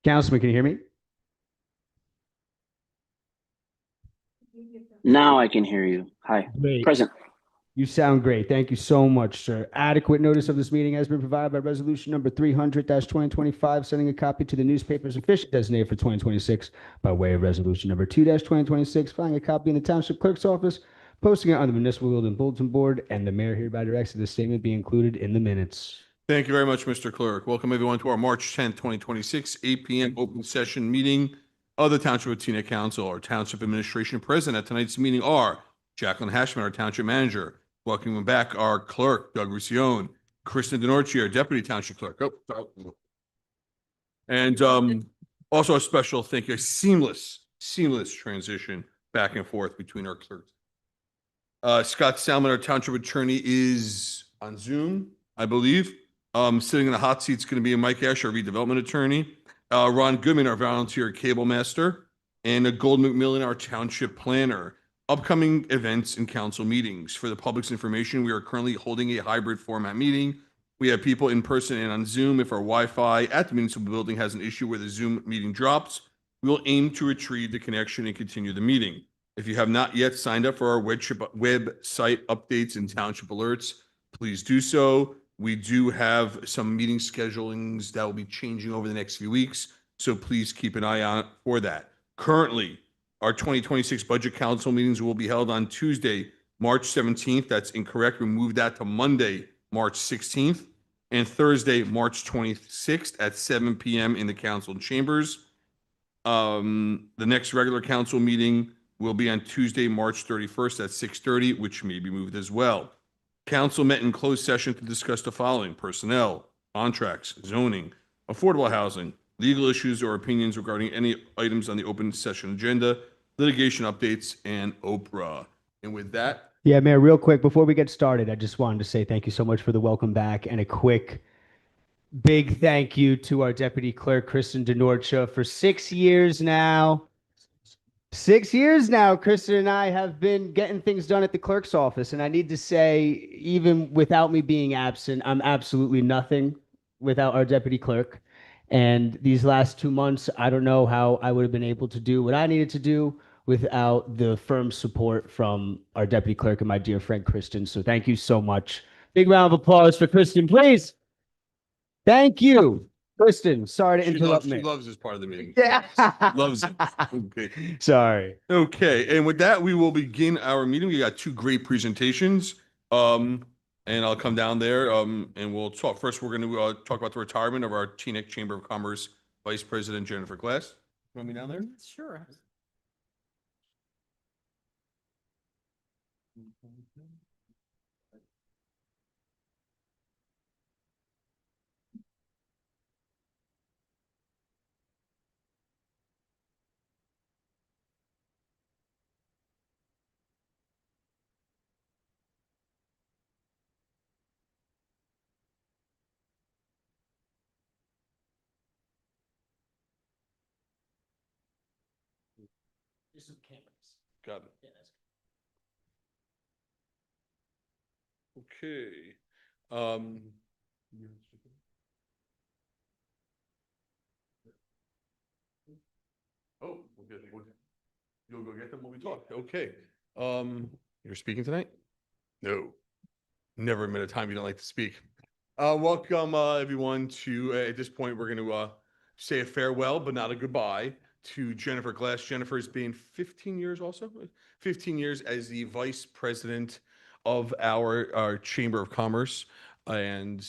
Councilman, can you hear me? Now I can hear you. Hi. Great. Present. You sound great. Thank you so much, sir. Adequate notice of this meeting has been provided by resolution number 300-2025, sending a copy to the newspapers officially designated for 2026 by way of resolution number 2-2026, filing a copy in the township clerk's office, posting it on the municipal building bulletin board, and the mayor hereby directs that the statement be included in the minutes. Thank you very much, Mr. Clerk. Welcome everyone to our March 10th, 2026, 8 p.m. open session meeting of the Township of Teaneck Council. Our Township Administration present at tonight's meeting are Jacqueline Hashman, our Township Manager. Welcoming back our Clerk, Doug Russione, Kristen DeNorci, our Deputy Township Clerk. Oh, sorry. And also a special thank you, a seamless transition back and forth between our clerks. Scott Salmon, our Township Attorney, is on Zoom, I believe. Sitting in the hot seat is going to be Mike Ash, our redevelopment attorney, Ron Goodman, our volunteer cable master, and Gold McMillan, our township planner. Upcoming events and council meetings. For the public's information, we are currently holding a hybrid format meeting. We have people in person and on Zoom. If our Wi-Fi at the municipal building has an issue where the Zoom meeting drops, we will aim to retrieve the connection and continue the meeting. If you have not yet signed up for our website updates and township alerts, please do so. We do have some meeting schedulings that will be changing over the next few weeks, so please keep an eye out for that. Currently, our 2026 budget council meetings will be held on Tuesday, March 17th. That's incorrect. We moved that to Monday, March 16th, and Thursday, March 26th at 7 p.m. in the council chambers. The next regular council meeting will be on Tuesday, March 31st at 6:30, which may be moved as well. Council met in closed session to discuss the following: personnel, contracts, zoning, affordable housing, legal issues or opinions regarding any items on the open session agenda, litigation updates, and Oprah. And with that, Yeah, Mayor, real quick, before we get started, I just wanted to say thank you so much for the welcome back and a quick big thank you to our Deputy Clerk, Kristen DeNorcia, for 6 years now. 6 years now, Kristen and I have been getting things done at the clerk's office. And I need to say, even without me being absent, I'm absolutely nothing without our deputy clerk. And these last 2 months, I don't know how I would have been able to do what I needed to do without the firm support from our deputy clerk and my dear friend, Kristen. So thank you so much. Big round of applause for Kristen, please. Thank you. Kristen, sorry to interrupt me. she loves this part of the meeting. Yeah. Loves it. Okay. Sorry. Okay, and with that, we will begin our meeting. We got two great presentations. And I'll come down there, and we'll talk. First, we're going to talk about the retirement of our Teaneck Chamber of Commerce Vice President Jennifer Glass. You want me down there? Sure. There's some cameras. Got it. Yeah, that's Okay. Um, oh, you'll go get them when we talk. Okay. You're speaking tonight? No. Never admit a time you don't like to speak. Welcome, everyone, to, at this point, we're going to say a farewell, but not a goodbye, to Jennifer Glass. Jennifer's been 15 years also, 15 years as the vice president of our Chamber of Commerce. And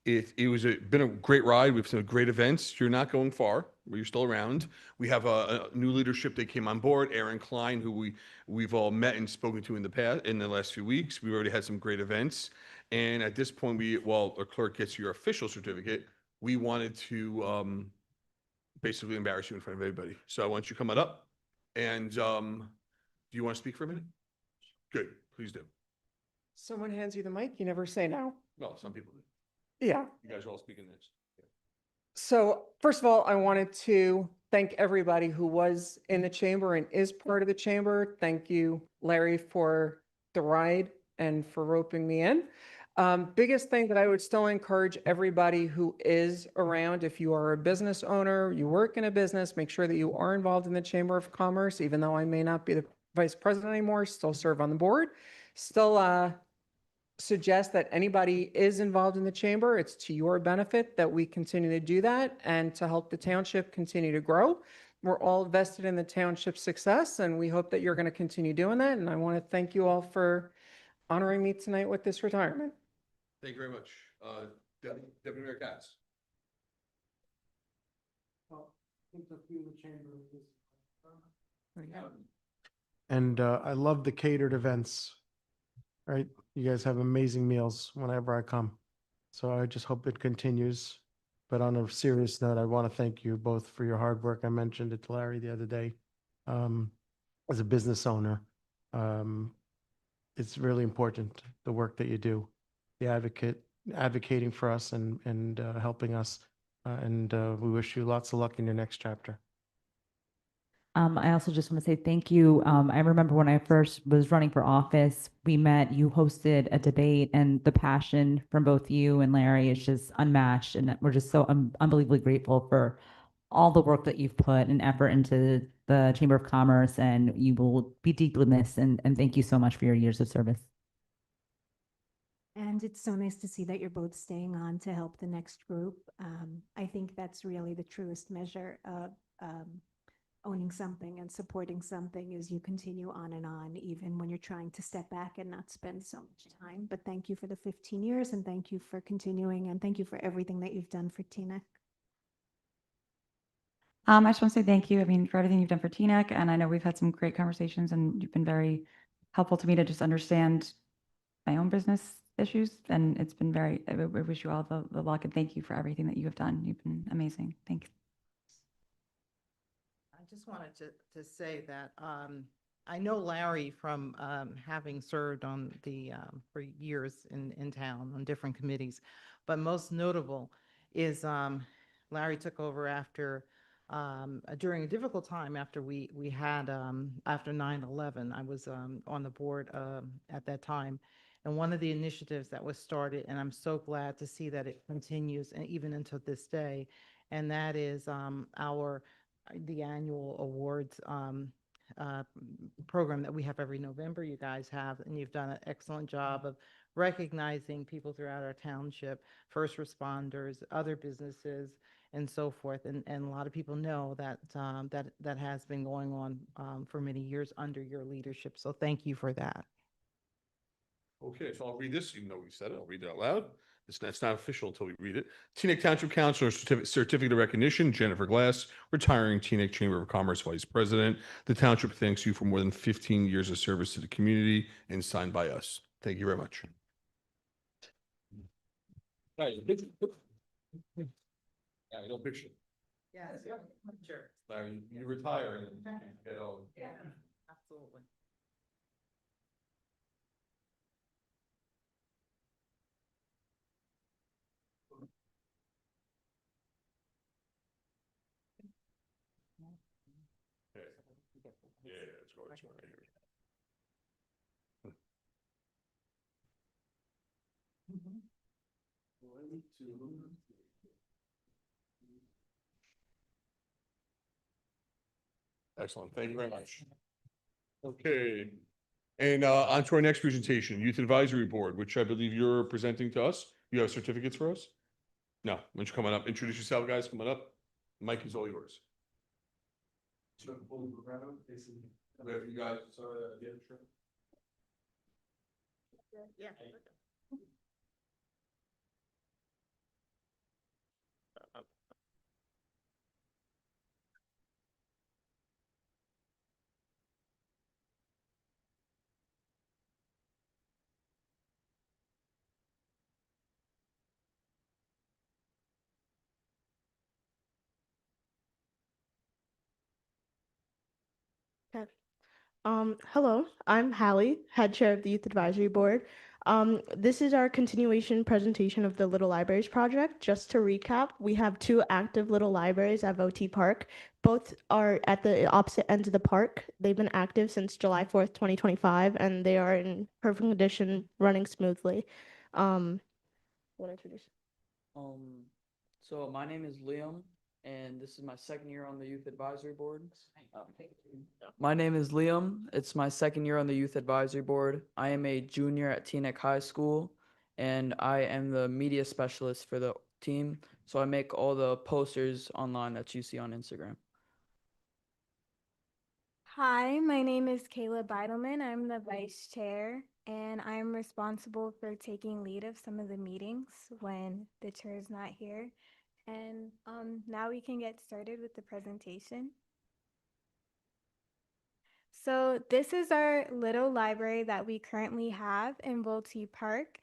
it was been a great ride. We've seen great events. You're not going far, but you're still around. We have a new leadership that came on board, Aaron Klein, who we've all met and spoken to in the last few weeks. We've already had some great events. And at this point, while our clerk gets your official certificate, we wanted to basically embarrass you in front of everybody. So I want you coming up. And do you want to speak for a minute? Good, please do. Someone hands you the mic, you never say no. Well, some people do. Yeah. You guys are all speaking this. So first of all, I wanted to thank everybody who was in the chamber and is part of the chamber. Thank you, Larry, for the ride and for roping me in. Biggest thing that I would still encourage everybody who is around, if you are a business owner, you work in a business, make sure that you are involved in the Chamber of Commerce, even though I may not be the vice president anymore, still serve on the board. Still suggest that anybody is involved in the chamber. It's to your benefit that we continue to do that and to help the township continue to grow. We're all vested in the township's success, and we hope that you're going to continue doing that. And I want to thank you all for honoring me tonight with this retirement. Thank you very much. Deputy Mayor Katz. And I love the catered events, right? You guys have amazing meals whenever I come. So I just hope it continues. But on a serious note, I want to thank you both for your hard work. I mentioned it to Larry the other day. As a business owner, it's really important, the work that you do, the advocating for us and helping us. And we wish you lots of luck in your next chapter. I also just want to say thank you. I remember when I first was running for office, we met, you hosted a debate, and the passion from both you and Larry is just unmatched. And we're just so unbelievably grateful for all the work that you've put and effort into the Chamber of Commerce, and you will be deeply missed. And thank you so much for your years of service. And it's so nice to see that you're both staying on to help the next group. I think that's really the truest measure of owning something and supporting something, is you continue on, even when you're trying to step back and not spend so much time. But thank you for the 15 years, and thank you for continuing, and thank you for everything that you've done for Teaneck. I just want to say thank you. I mean, for everything you've done for Teaneck, and I know we've had some great conversations, and you've been very helpful to me to just understand my own business issues, and it's been very, I wish you all the luck, and thank you for everything that you have done. You've been amazing. Thanks. I just wanted to say that I know Larry from having served on the for years in town on different committees, but most notable is Larry took over after during a difficult time after we had after 9/11. I was on the board at that time, and one of the initiatives that was started, and I'm so glad to see that it continues and even until this day, and that is the annual awards program that we have every November. You guys have, and you've done an excellent job of recognizing people throughout our township, first responders, other businesses, and so forth. And a lot of people know that that has been going on for many years under your leadership. So thank you for that. Okay, so I'll read this, even though we said it, I'll read it out loud. It's not official until we read it. Teaneck Township Councilor Certificate of Recognition, Jennifer Glass, retiring Teaneck Chamber of Commerce Vice President. The township thanks you for more than 15 years of service to the community, and signed by us. Thank you very much. No picture. Yes, sure. Larry, you retire and get old. Yeah, absolutely. Yeah, it's going right here. Excellent. Thank you very much. Okay. And on to our next presentation, Youth Advisory Board, which I believe you're presenting to us. You have certificates for us? No, why don't you come on up? Introduce yourself, guys. Come on up. Mic is all yours. Wherever you guys, Yeah. Okay. Hello, I'm Hallie, head chair of the Youth Advisory Board. This is our continuation presentation of the Little Libraries project. Just to recap, we have 2 active little libraries at Voti Park. Both are at the opposite ends of the park. They've been active since July 4th, 2025, and they are in perfect condition, running smoothly. Want to introduce? So my name is Liam, and this is my second year on the Youth Advisory Board. My name is Liam. It's my second year on the Youth Advisory Board. I am a junior at Teaneck High School, and I am the media specialist for the team. So I make all the posters online that you see on Instagram. Hi, my name is Kayla Beidelman. I'm the vice chair, and I'm responsible for taking lead of some of the meetings when the chair is not here. And now we can get started with the presentation. So this is our little library that we currently have in Volte Park.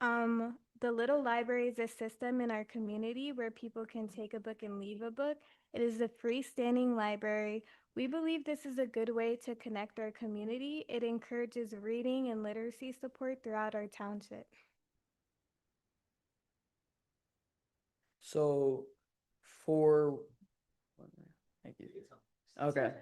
The little library is a system in our community where people can take a book and leave a book. It is a freestanding library. We believe this is a good way to connect our community. It encourages reading and literacy support throughout our township. So thank you. Okay.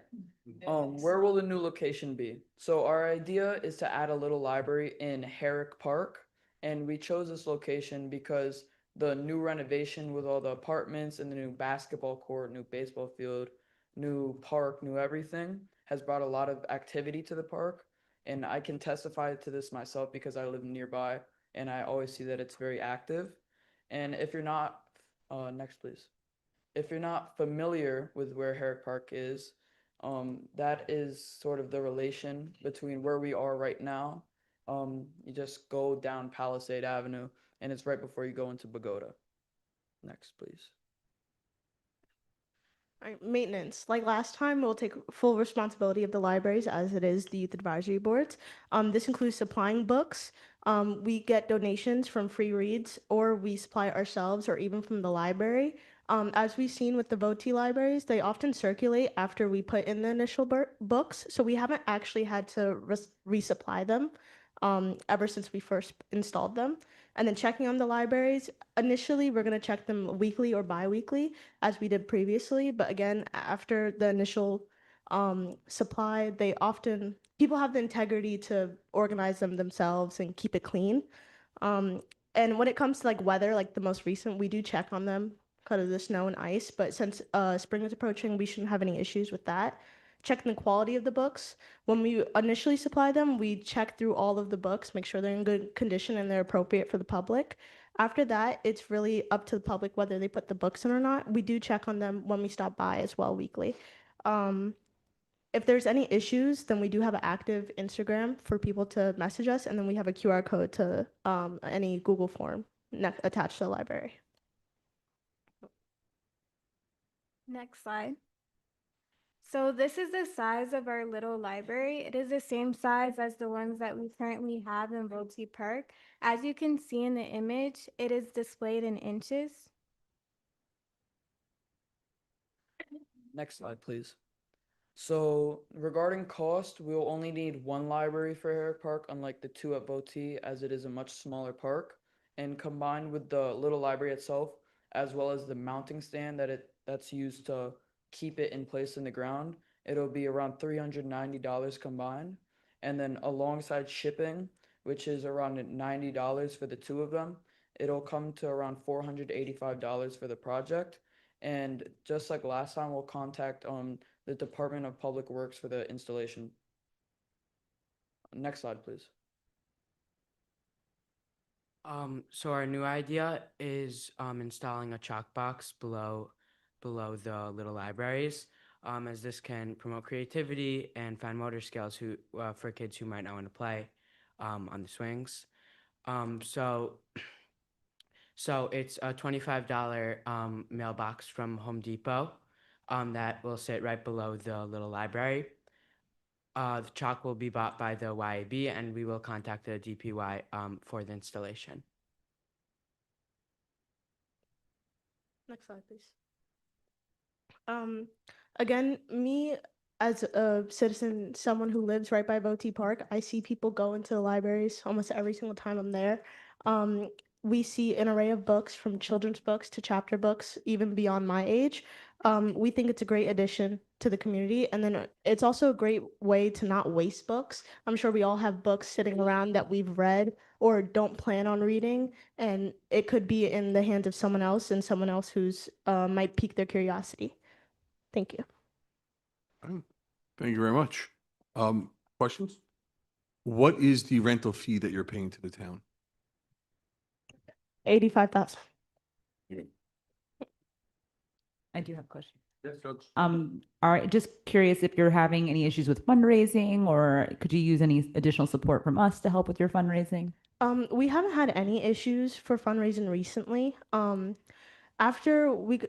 Where will the new location be? So our idea is to add a little library in Herrick Park, and we chose this location because the new renovation with all the apartments and the new basketball court, new baseball field, new park, new everything has brought a lot of activity to the park. And I can testify to this myself because I live nearby and I always see that it's very active. And if you're not, next please. If you're not familiar with where Herrick Park is, that is sort of the relation between where we are right now. You just go down Palisade Avenue and it's right before you go into Bogota. Next, please. All right, maintenance. Like last time, we'll take full responsibility of the libraries as it is the youth advisory boards. This includes supplying books. We get donations from free reads, or we supply ourselves, or even from the library. As we've seen with the Vote libraries, they often circulate after we put in the initial books, so we haven't actually had to resupply them ever since we first installed them. And then checking on the libraries, initially we're going to check them weekly or bi-weekly as we did previously. But again, after the initial supply, people have the integrity to organize them themselves and keep it clean. And when it comes to like weather, like the most recent, we do check on them because of the snow and ice. But since spring is approaching, we shouldn't have any issues with that. Checking the quality of the books. When we initially supply them, we check through all of the books, make sure they're in good condition and they're appropriate for the public. After that, it's really up to the public whether they put the books in or not. We do check on them when we stop by as well weekly. If there's any issues, then we do have an active Instagram for people to message us, and then we have a QR code to any Google form attached to the library. Next slide. So this is the size of our little library. It is the same size as the ones that we currently have in Vote Park. As you can see in the image, it is displayed in inches. Next slide, please. So regarding cost, we'll only need one library for Herrick Park, unlike the two at Vote, as it is a much smaller park. And combined with the little library itself, as well as the mounting stand that's used to keep it in place in the ground, it'll be around $390 combined. And then alongside shipping, which is around $90 for the two of them, it'll come to around $485 for the project. And just like last time, we'll contact the Department of Public Works for the installation. Next slide, please. So our new idea is installing a chalk box below the little libraries, as this can promote creativity and fine motor skills for kids who might not want to play on the swings. So it's a $25 mailbox from Home Depot that will sit right below the little library. The chalk will be bought by the YAB, and we will contact the DPY for the installation. Next slide, please. Again, me as a citizen, someone who lives right by Vote Park, I see people go into the libraries almost every single time I'm there. We see an array of books from children's books to chapter books, even beyond my age. We think it's a great addition to the community. And then it's also a great way to not waste books. I'm sure we all have books sitting around that we've read or don't plan on reading, and it could be in the hands of someone else and someone else who's might pique their curiosity. Thank you. Thank you very much. Questions? What is the rental fee that you're paying to the town? 85,000. I do have a question. Yes, Judge. Just curious if you're having any issues with fundraising, or could you use any additional support from us to help with your fundraising? We haven't had any issues for fundraising recently. After we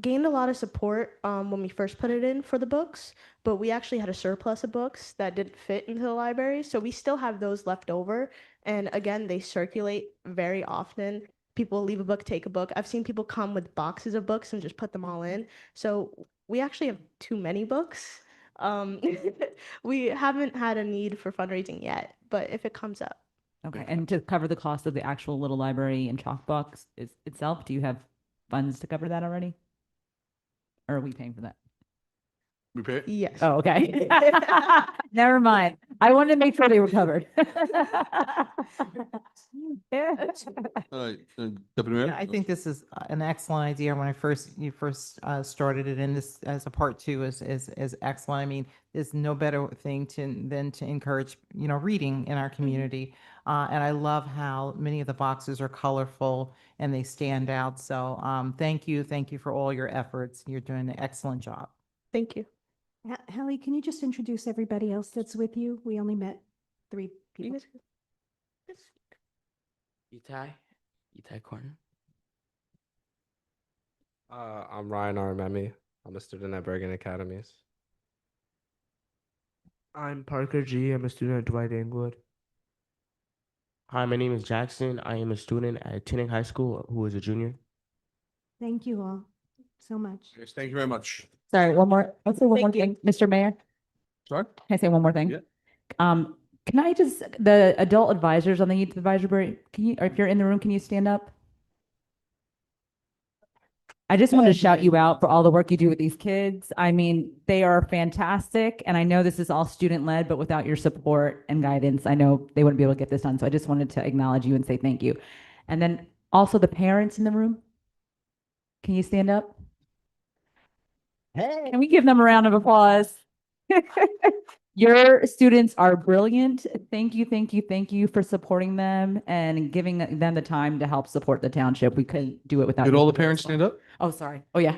gained a lot of support when we first put it in for the books, but we actually had a surplus of books that didn't fit into the library. So we still have those left over. And again, they circulate very often. People leave a book, take a book. I've seen people come with boxes of books and just put them all in. So we actually have too many books. We haven't had a need for fundraising yet, but if it comes up. Okay, and to cover the cost of the actual little library and chalk box itself, do you have funds to cover that already? Or are we paying for that? We pay it? Yes. Oh, okay. Never mind. I wanted to make sure they were covered. All right, Deputy Mayor? Yeah, I think this is an excellent idea. When you first started it, and this as a part two is excellent. I mean, there's no better thing than to encourage, reading in our community. And I love how many of the boxes are colorful and they stand out. So thank you for all your efforts. You're doing an excellent job. Thank you. Hallie, can you just introduce everybody else that's with you? We only met 3 people. Itai Corner. I'm Ryan Armemi. I'm a student at Bergen Academies. I'm Parker G. I'm a student at Dwight Englewood. Hi, my name is Jackson. I am a student at Tinnick High School who is a junior. Thank you all so much. Yes, thank you very much. Sorry, I'll say one more thing, Mr. Mayor. Sorry? Can I say one more thing? Yeah. Can I just, the adult advisors on the youth advisory board, or if you're in the room, can you stand up? I just wanted to shout you out for all the work you do with these kids. I mean, they are fantastic. And I know this is all student led, but without your support and guidance, I know they wouldn't be able to get this done. So I just wanted to acknowledge you and say thank you. And then also the parents in the room. Can you stand up? Hey. Can we give them a round of applause? Your students are brilliant. Thank you for supporting them and giving them the time to help support the township. We couldn't do it without. Did your all the support. parents stand up? Oh, sorry. Oh, yeah.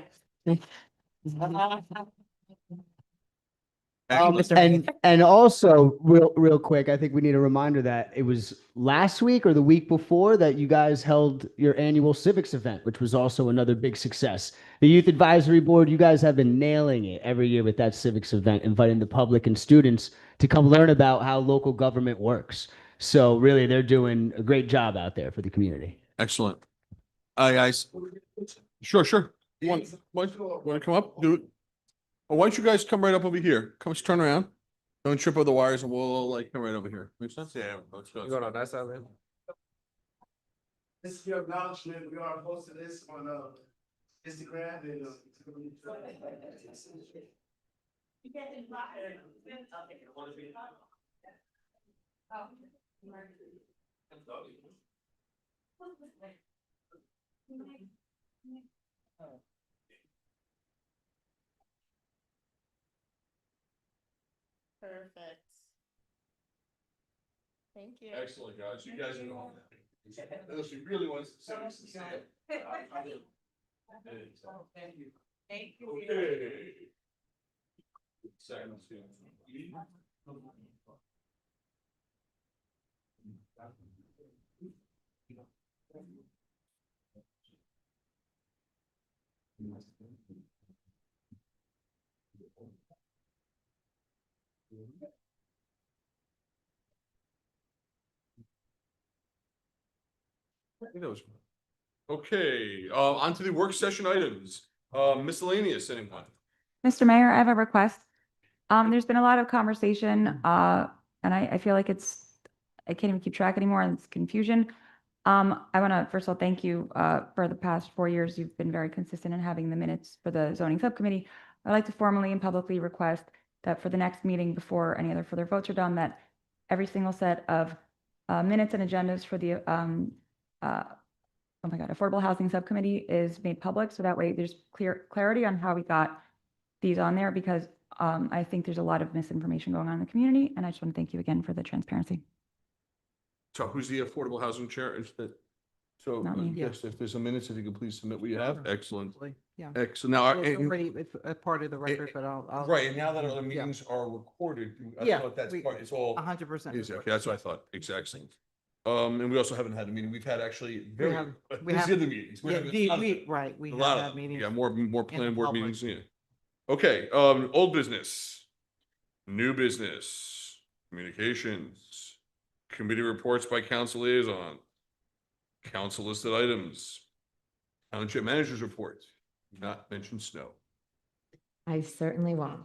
And also real quick, I think we need a reminder that it was last week or the week before that you guys held your annual civics event, which was also another big success. The Youth Advisory Board, you guys have been nailing it every year with that civics event, inviting the public and students to come learn about how local government works. So really, they're doing a great job out there for the community. Excellent. Guys. Sure. You want to come up? Do it. Well, why don't you guys come right up over here? Come, just turn around. Don't trip over the wires and we'll come right over here. Make sense? Yeah, let's go. You going on that side, man? This is your acknowledgement. We are posting this on Instagram and Perfect. Thank you. Excellent, guys. You guys are going. Unless you really want to say it. Thank you. Okay. Second. I think that was okay. On to the work session items. Miscellaneous, anyone? Mr. Mayor, I have a request. There's been a lot of conversation, and I feel like I can't even keep track anymore, and it's confusion. I want to first of all thank you for the past 4 years. You've been very consistent in having the minutes for the zoning subcommittee. I'd like to formally and publicly request that for the next meeting, before any other further votes are done, that every single set of minutes and agendas for the Affordable Housing Subcommittee is made public, so that way there's clarity on how we got these on there, because I think there's a lot of misinformation going on in the community, and I just want to thank you again for the transparency. So who's the Affordable Housing Chair? So Not me. yes, if there's a minutes, if you could please submit what you have. Excellent. Yeah. Excellent. Now, It's already, it's a part of the record, but I'll. right, and now that our Yeah. meetings are recorded, I Yeah, thought that's we- part, it's all. 100%. Is, okay, that's what I thought, exactly. And we also haven't had a meeting, we've had actually very, we these have- are the meetings. We Yeah, have a the- lot of we- them. right, we A have lot had of them. meetings Yeah, more in planning board public. meetings, yeah. Okay, old business, new business, communications, committee reports by council liaison, council listed items, township managers report, not mention snow. I certainly won't.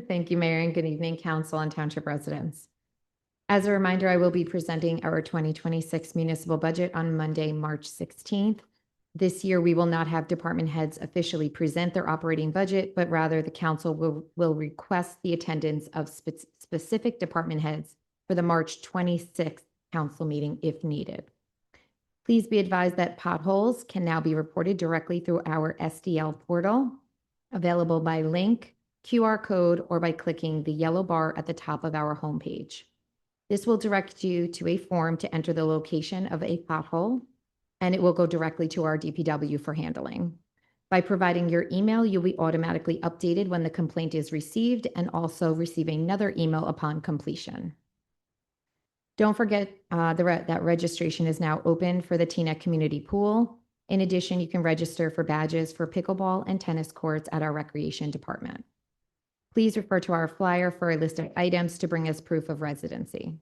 Thank you, Mayor, and good evening, council and township residents. As a reminder, I will be presenting our 2026 municipal budget on Monday, March 16th. This year, we will not have department heads officially present their operating budget, but rather the council will request the attendance of specific department heads for the March 26th council meeting if needed. Please be advised that potholes can now be reported directly through our SDL portal, available by link, QR code, or by clicking the yellow bar at the top of our homepage. This will direct you to a form to enter the location of a pothole, and it will go directly to our DPW for handling. By providing your email, you'll be automatically updated when the complaint is received and also receive another email upon completion. Don't forget that registration is now open for the Teaneck Community Pool. In addition, you can register for badges for pickleball and tennis courts at our Recreation Department. Please refer to our flyer for a list of items to bring us proof of residency.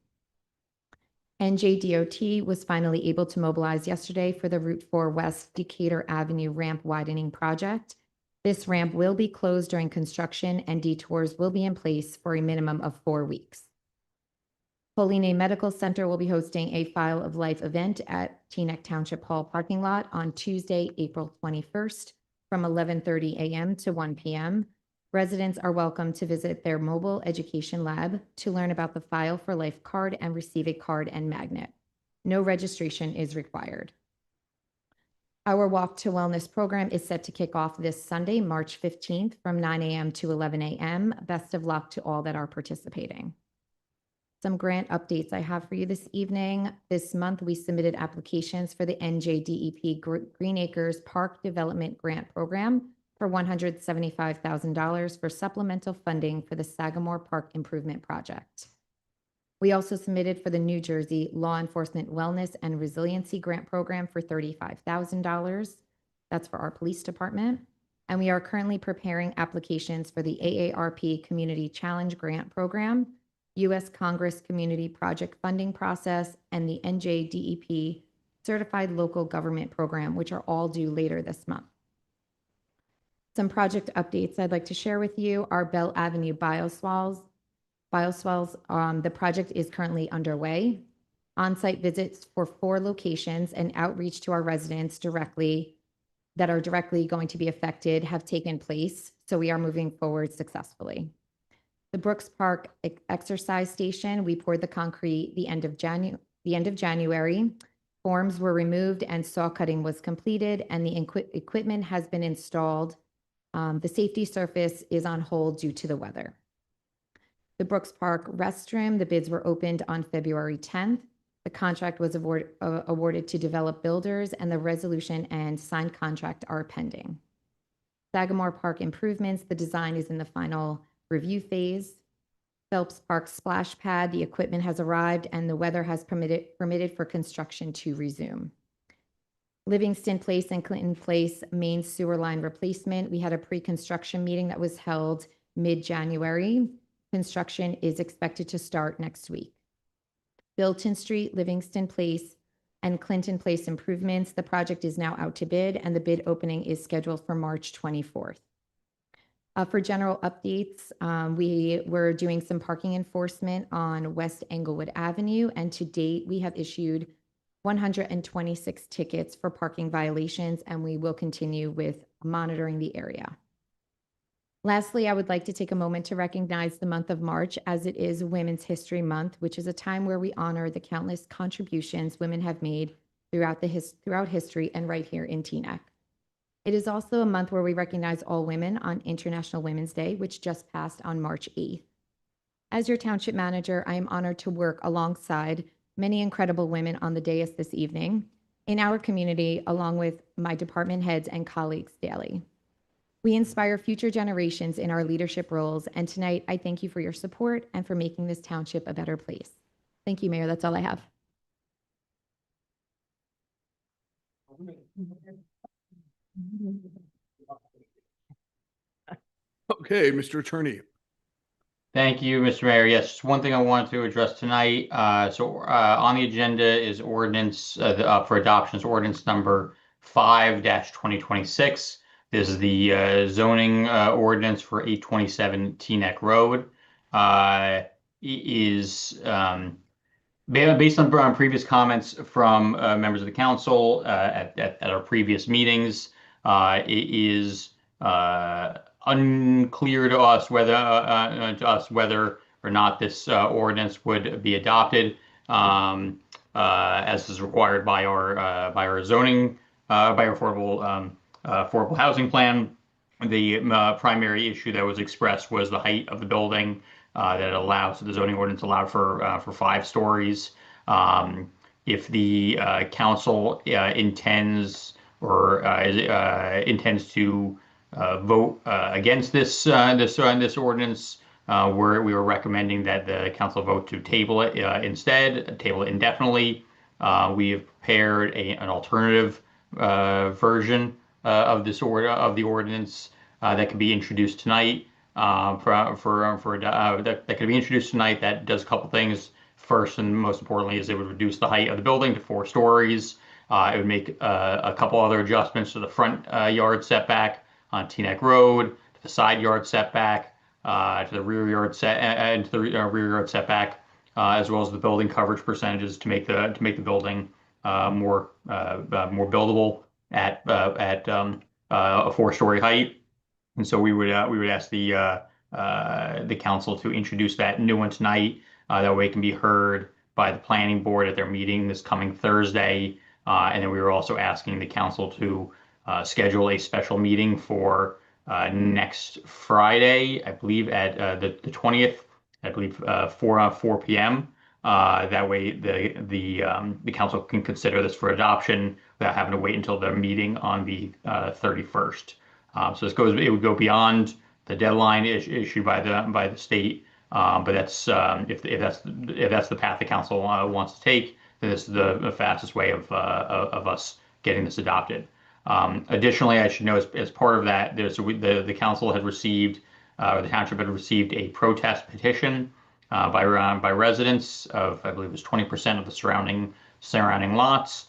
NJDOT was finally able to mobilize yesterday for the Route 4 West Decatur Avenue ramp widening project. This ramp will be closed during construction and detours will be in place for a minimum of 4 weeks. Holy Name Medical Center will be hosting a File of Life event at Teaneck Township Hall parking lot on Tuesday, April 21st from 11:30 a.m. to 1 p.m. Residents are welcome to visit their mobile education lab to learn about the File for Life card and receive a card and magnet. No registration is required. Our Walk to Wellness program is set to kick off this Sunday, March 15th from 9 a.m. to 11 a.m. Best of luck to all that are participating. Some grant updates I have for you this evening. This month, we submitted applications for the NJDEP Green Acres Park Development Grant Program for $175,000 for supplemental funding for the Sagamore Park Improvement Project. We also submitted for the New Jersey Law Enforcement Wellness and Resiliency Grant Program for $35,000. That's for our police department. And we are currently preparing applications for the AARP Community Challenge Grant Program, U.S. Congress Community Project Funding Process, and the NJDEP Certified Local Government Program, which are all due later this month. Some project updates I'd like to share with you are Bell Avenue Bioswales. The project is currently underway. On-site visits for 4 locations and outreach to our residents that are directly going to be affected have taken place, so we are moving forward successfully. The Brooks Park Exercise Station, we poured the concrete the end of January. Forms were removed and saw cutting was completed, and the equipment has been installed. The safety surface is on hold due to the weather. The Brooks Park restroom, the bids were opened on February 10th. The contract was awarded to Develop Builders, and the resolution and signed contract are pending. Sagamore Park improvements, the design is in the final review phase. Phelps Park splash pad, the equipment has arrived and the weather has permitted for construction to resume. Livingston Place and Clinton Place main sewer line replacement. We had a pre-construction meeting that was held mid-January. Construction is expected to start next week. Bilton Street, Livingston Place, and Clinton Place improvements. The project is now out to bid and the bid opening is scheduled for March 24th. For general updates, we were doing some parking enforcement on West Englewood Avenue, and to date, we have issued 126 tickets for parking violations, and we will continue with monitoring the area. Lastly, I would like to take a moment to recognize the month of March as it is Women's History Month, which is a time where we honor the countless contributions women have made throughout history and right here in Teaneck. It is also a month where we recognize all women on International Women's Day, which just passed on March 8th. As your township manager, I am honored to work alongside many incredible women on the dais this evening in our community, along with my department heads and colleagues daily. We inspire future generations in our leadership roles, and tonight I thank you for your support and for making this township a better place. Thank you, Mayor. That's all I have. Okay, Mr. Attorney. Thank you, Mr. Mayor. Yes, just one thing I wanted to address tonight. On the agenda is ordinance for adoption is ordinance number 5-2026. This is the zoning ordinance for 827 Teaneck Road. Based on previous comments from members of the council at our previous meetings, it is unclear to us whether or not this ordinance would be adopted, as is required by our zoning by our affordable housing plan. The primary issue that was expressed was the height of the building that allows. So the zoning ordinance allowed for 5 stories. If the council intends to vote against this ordinance, we were recommending that the council vote to table it instead, table it indefinitely. We have prepared an alternative version of the ordinance that can be introduced tonight. That could be introduced tonight. That does a couple things. First and most importantly is it would reduce the height of the building to 4 stories. It would make a couple other adjustments to the front yard setback on Teaneck Road, to the side yard setback, to the rear yard rear yard setback, as well as the building coverage percentages to make the building more buildable at a 4-story height. And so we would ask the council to introduce that new one tonight. That way it can be heard by the planning board at their meeting this coming Thursday. And then we were also asking the council to schedule a special meeting for next Friday, I believe at the 20th, I believe 4 p.m. That way the council can consider this for adoption without having to wait until their meeting on the 31st. So it would go beyond the deadline issued by the state. But that's if that's the path the council wants to take, then this is the fastest way of us getting this adopted. Additionally, I should know as part of that, the council had received, or the township had received a protest petition by residents of, I believe it was 20% of the surrounding lots,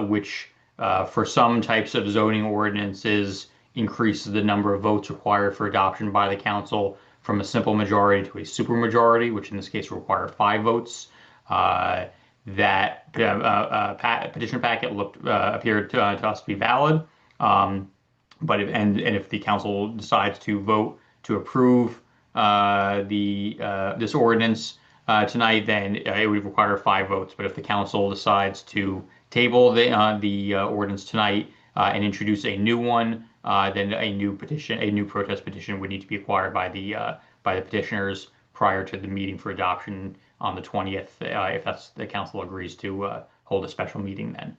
which for some types of zoning ordinances increases the number of votes required for adoption by the council from a simple majority to a supermajority, which in this case will require 5 votes. That petition packet appeared to us to be valid. But if the council decides to vote to approve this ordinance tonight, then it would require 5 votes. But if the council decides to table the ordinance tonight and introduce a new one, then a new protest petition would need to be acquired by the petitioners prior to the meeting for adoption on the 20th, if the council agrees to hold a special meeting then.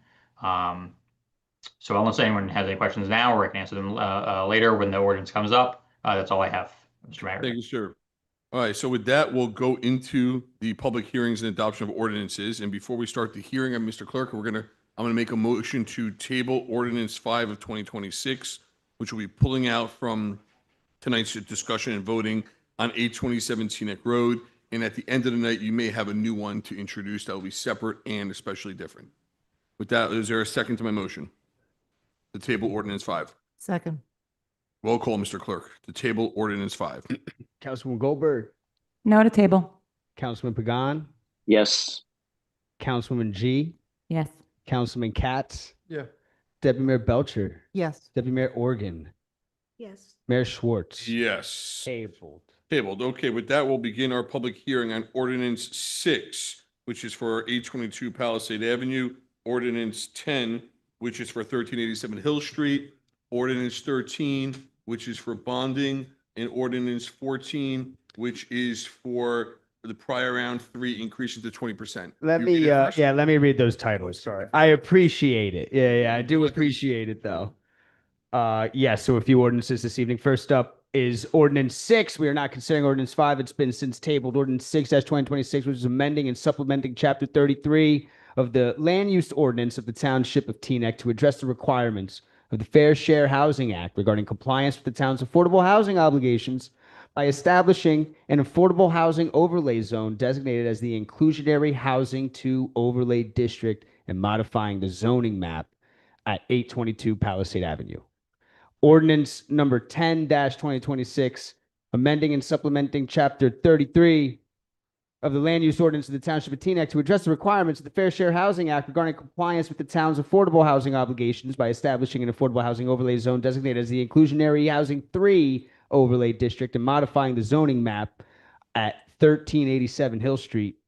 So unless anyone has any questions now, or I can answer them later when the ordinance comes up, that's all I have, Mr. Mayor. Thank you, sir. All right, so with that, we'll go into the public hearings and adoption of ordinances. And before we start the hearing, Mr. Clerk, I'm gonna make a motion to table ordinance 5 of 2026, which will be pulling out from tonight's discussion and voting on 827 Teaneck Road. And at the end of the night, you may have a new one to introduce that will be separate and especially different. With that, is there a second to my motion? The table ordinance 5. Second. Roll call, Mr. Clerk. The table ordinance 5. Councilwoman Goldberg, No to table. Councilman Pagan, Yes. Councilwoman G, Yes. Councilman Katz, Yeah. Deputy Mayor Belcher, Yes. Deputy Mayor Organ, Yes. Mayor Schwartz. Yes. Tabled. Tabled. Okay, with that, we'll begin our public hearing on ordinance 6, which is for 822 Palisade Avenue, ordinance 10, which is for 1387 Hill Street, ordinance 13, which is for bonding, and ordinance 14, which is for the prior round 3 increasing to 20%. Let You me, read it first? let me read those titles. Sorry. I appreciate it. Yeah, I do appreciate it though. So a few ordinances this evening. First up is ordinance 6. We are not considering ordinance 5. It's been since tabled. Ordinance 6-2026, which is amending and supplementing chapter 33 of the land use ordinance of the township of Teaneck to address the requirements of the Fair Share Housing Act regarding compliance with the town's affordable housing obligations by establishing an affordable housing overlay zone designated as the inclusionary housing 2 overlay district and modifying the zoning map at 822 Palisade Avenue. Ordinance number 10-2026, amending and supplementing chapter 33 of the land use ordinance of the township of Teaneck to address the requirements of the Fair Share Housing Act regarding compliance with the town's affordable housing obligations by establishing an affordable housing overlay zone designated as the inclusionary housing 3 overlay district and modifying the zoning map at 1387 Hill Street.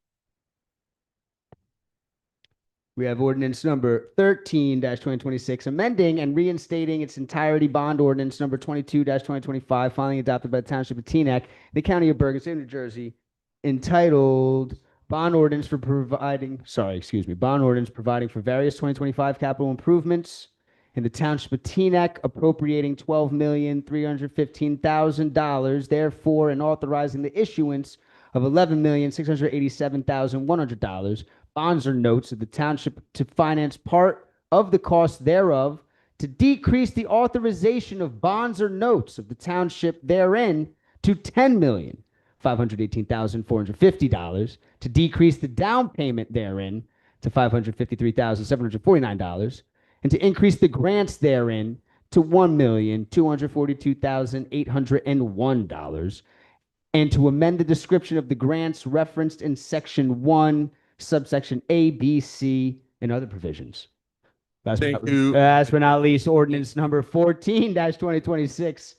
We have ordinance number 13-2026, amending and reinstating its entirety bond ordinance number 22-2025, finally adopted by the Township of Teaneck, the County of Bergen, State of New Jersey, entitled Bond Ordinance providing for various 2025 capital improvements in the Township of Teaneck, appropriating $12,315,000, therefore, and authorizing the issuance of $11,687,100 bonds or notes of the township to finance part of the cost thereof, to decrease the authorization of bonds or notes of the township therein to $10,518,450, to decrease the down payment therein to $553,749, and to increase the grants therein to $1,242,801, and to amend the description of the grants referenced in section 1, subsection A, B, C, and other provisions. Last but not least, ordinance number 14-2026,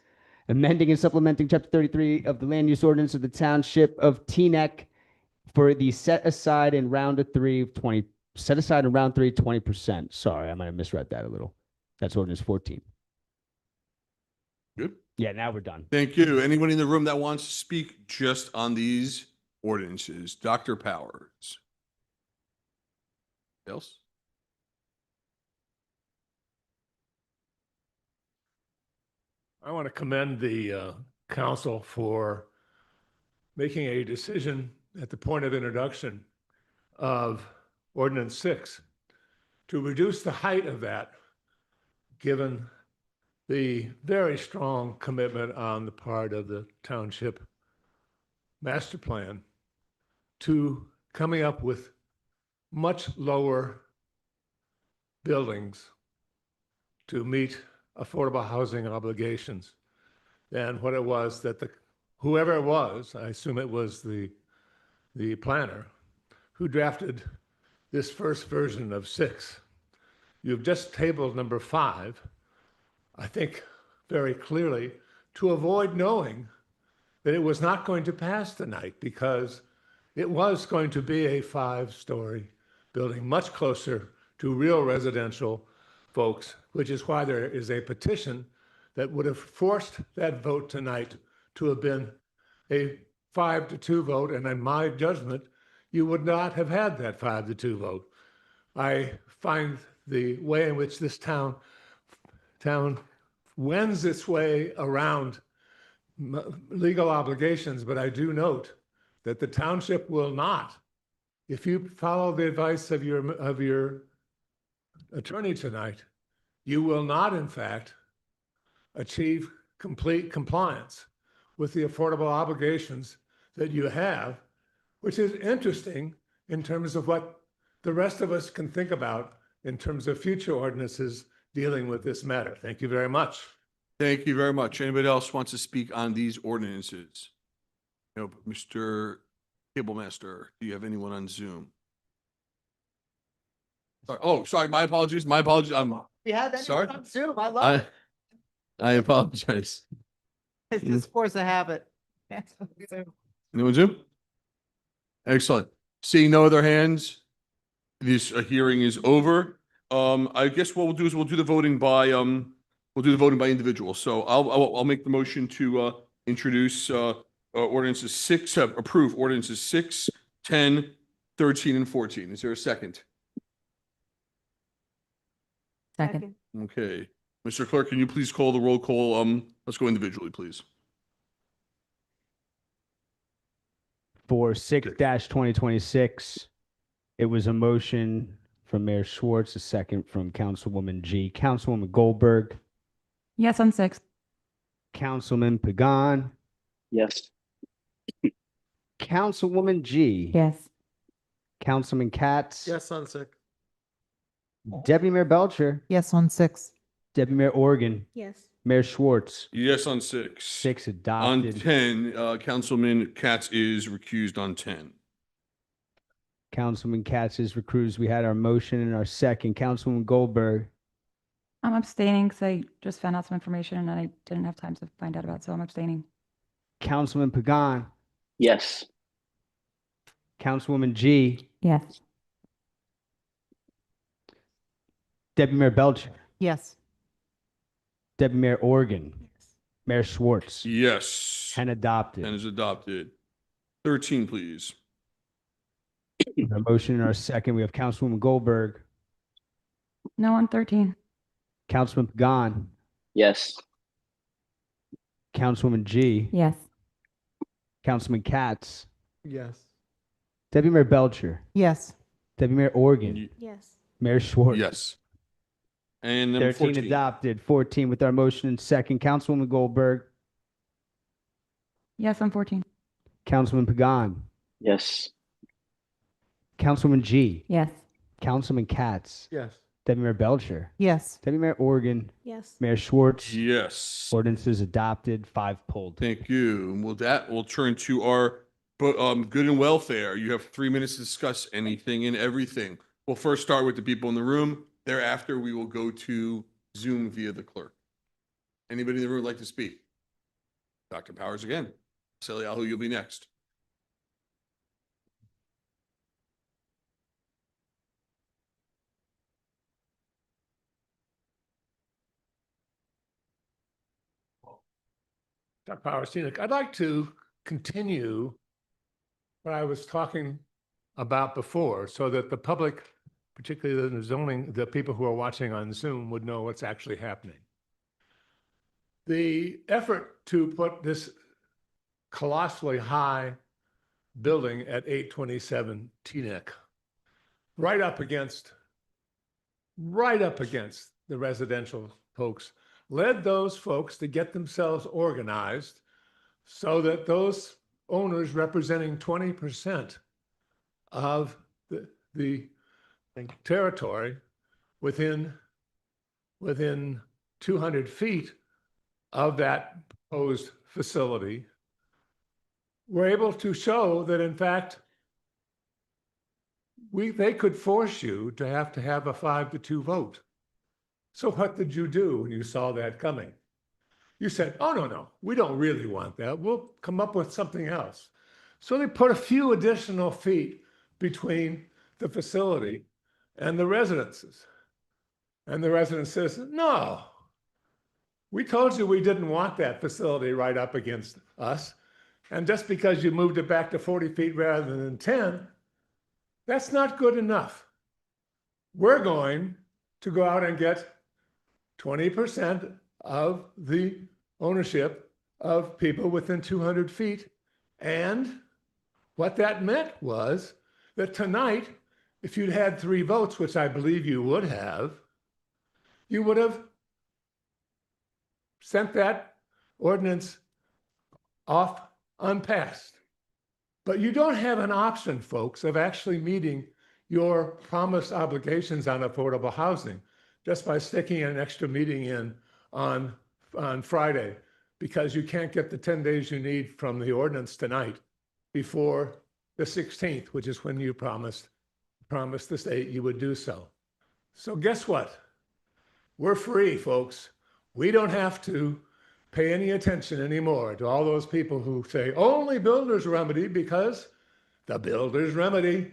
amending and supplementing chapter 33 of the land use ordinance of the township of Teaneck for the set aside in round 3 20%. Sorry, I might have misread that a little. That's ordinance 14. Good. Yeah, now we're done. Thank you. Anyone in the room that wants to speak just on these ordinances? Dr. Powers. Else? I want to commend the council for making a decision at the point of introduction of ordinance 6 to reduce the height of that, given the very strong commitment on the part of the township master plan to coming up with much lower buildings to meet affordable housing obligations than what it was that whoever it was, I assume it was the planner, who drafted this first version of 6. You've just tabled number 5, I think very clearly, to avoid knowing that it was not going to pass tonight, because it was going to be a 5-story building, much closer to real residential folks, which is why there is a petition that would have forced that vote tonight to have been a 5-2 vote. And in my judgment, you would not have had that 5-2 vote. I find the way in which this town wends its way around legal obligations, but I do note that the township will not, if you follow the advice of your attorney tonight, you will not, in fact, achieve complete compliance with the affordable obligations that you have, which is interesting in terms of what the rest of us can think about in terms of future ordinances dealing with this matter. Thank you very much. Thank you very much. Anybody else wants to speak on these ordinances? No, Mr. Cable Master, do you have anyone on Zoom? Sorry. Oh, sorry. My apologies. My apologies. We had that Sorry? on Zoom. I love it. I apologize. It's just force of habit. Anyone Zoom? Excellent. Seeing no other hands, this hearing is over. I guess what we'll do is we'll do the voting by individual. So I'll make the motion to introduce ordinances 6, approve ordinances 6, 10, 13, and 14. Is there a second? Second. Okay. Mr. Clerk, can you please call the roll call? Let's go individually, please. For 6-2026, it was a motion from Mayor Schwartz, a second from Councilwoman G. Councilwoman Goldberg, Yes on 6. Councilman Pagan, Yes. Councilwoman G. Yes. Councilman Katz. Yes on 6. Deputy Mayor Belcher. Yes on 6. Deputy Mayor Organ. Yes. Mayor Schwartz. Yes on 6. 6 On adopted. 10, Councilman Katz is recused on 10. Councilman Katz is recused. We had our motion and our second. Councilwoman Goldberg. I'm abstaining because I just found out some information and I didn't have time to find out about, so I'm abstaining. Councilman Pagan. Yes. Councilwoman G. Yes. Deputy Mayor Belcher. Yes. Deputy Mayor Organ. Mayor Schwartz. Yes. 10 adopted. 10 is adopted. 13, please. Our motion and our second. We have Councilwoman Goldberg. No on 13. Councilman Pagan. Yes. Councilwoman G. Yes. Councilman Katz. Yes. Deputy Mayor Belcher. Yes. Deputy Mayor Organ. Yes. Mayor Schwartz. Yes. And number 13 14. adopted. 14 with our motion and second. Councilwoman Goldberg. Yes on 14. Councilman Pagan. Yes. Councilwoman G. Yes. Councilman Katz. Yes. Deputy Mayor Belcher. Yes. Deputy Mayor Organ. Yes. Mayor Schwartz. Yes. Ordinances adopted. 5 pulled. Thank you. And with that, we'll turn to our good and welfare. You have 3 minutes to discuss anything and everything. We'll first start with the people in the room. Thereafter, we will go to Zoom via the clerk. Anybody in the room would like to speak? Dr. Powers again. Seliahu, you'll be next. Dr. Powers, I'd like to continue what I was talking about before so that the public, particularly the people who are watching on Zoom, would know what's actually happening. The effort to put this colossally high building at 827 Teaneck right up against the residential folks led those folks to get themselves organized so that those owners representing 20% of the territory within 200 feet of that proposed facility were able to show that in fact they could force you to have a 5-2 vote. So what did you do when you saw that coming? You said, oh, no, we don't really want that. We'll come up with something else. So they put a few additional feet between the facility and the residences. And the resident says, no, we told you we didn't want that facility right up against us. And just because you moved it back to 40 feet rather than 10, that's not good enough. We're going to go out and get 20% of the ownership of people within 200 feet. And what that meant was that tonight, if you'd had 3 votes, which I believe you would have sent that ordinance off unpassed. But you don't have an option, folks, of actually meeting your promised obligations on affordable housing just by sticking an extra meeting in on Friday, because you can't get the 10 days you need from the ordinance tonight before the 16th, which is when you promised the state you would do so. So guess what? We're free, folks. We don't have to pay any attention anymore to all those people who say only builder's remedy, because the builder's remedy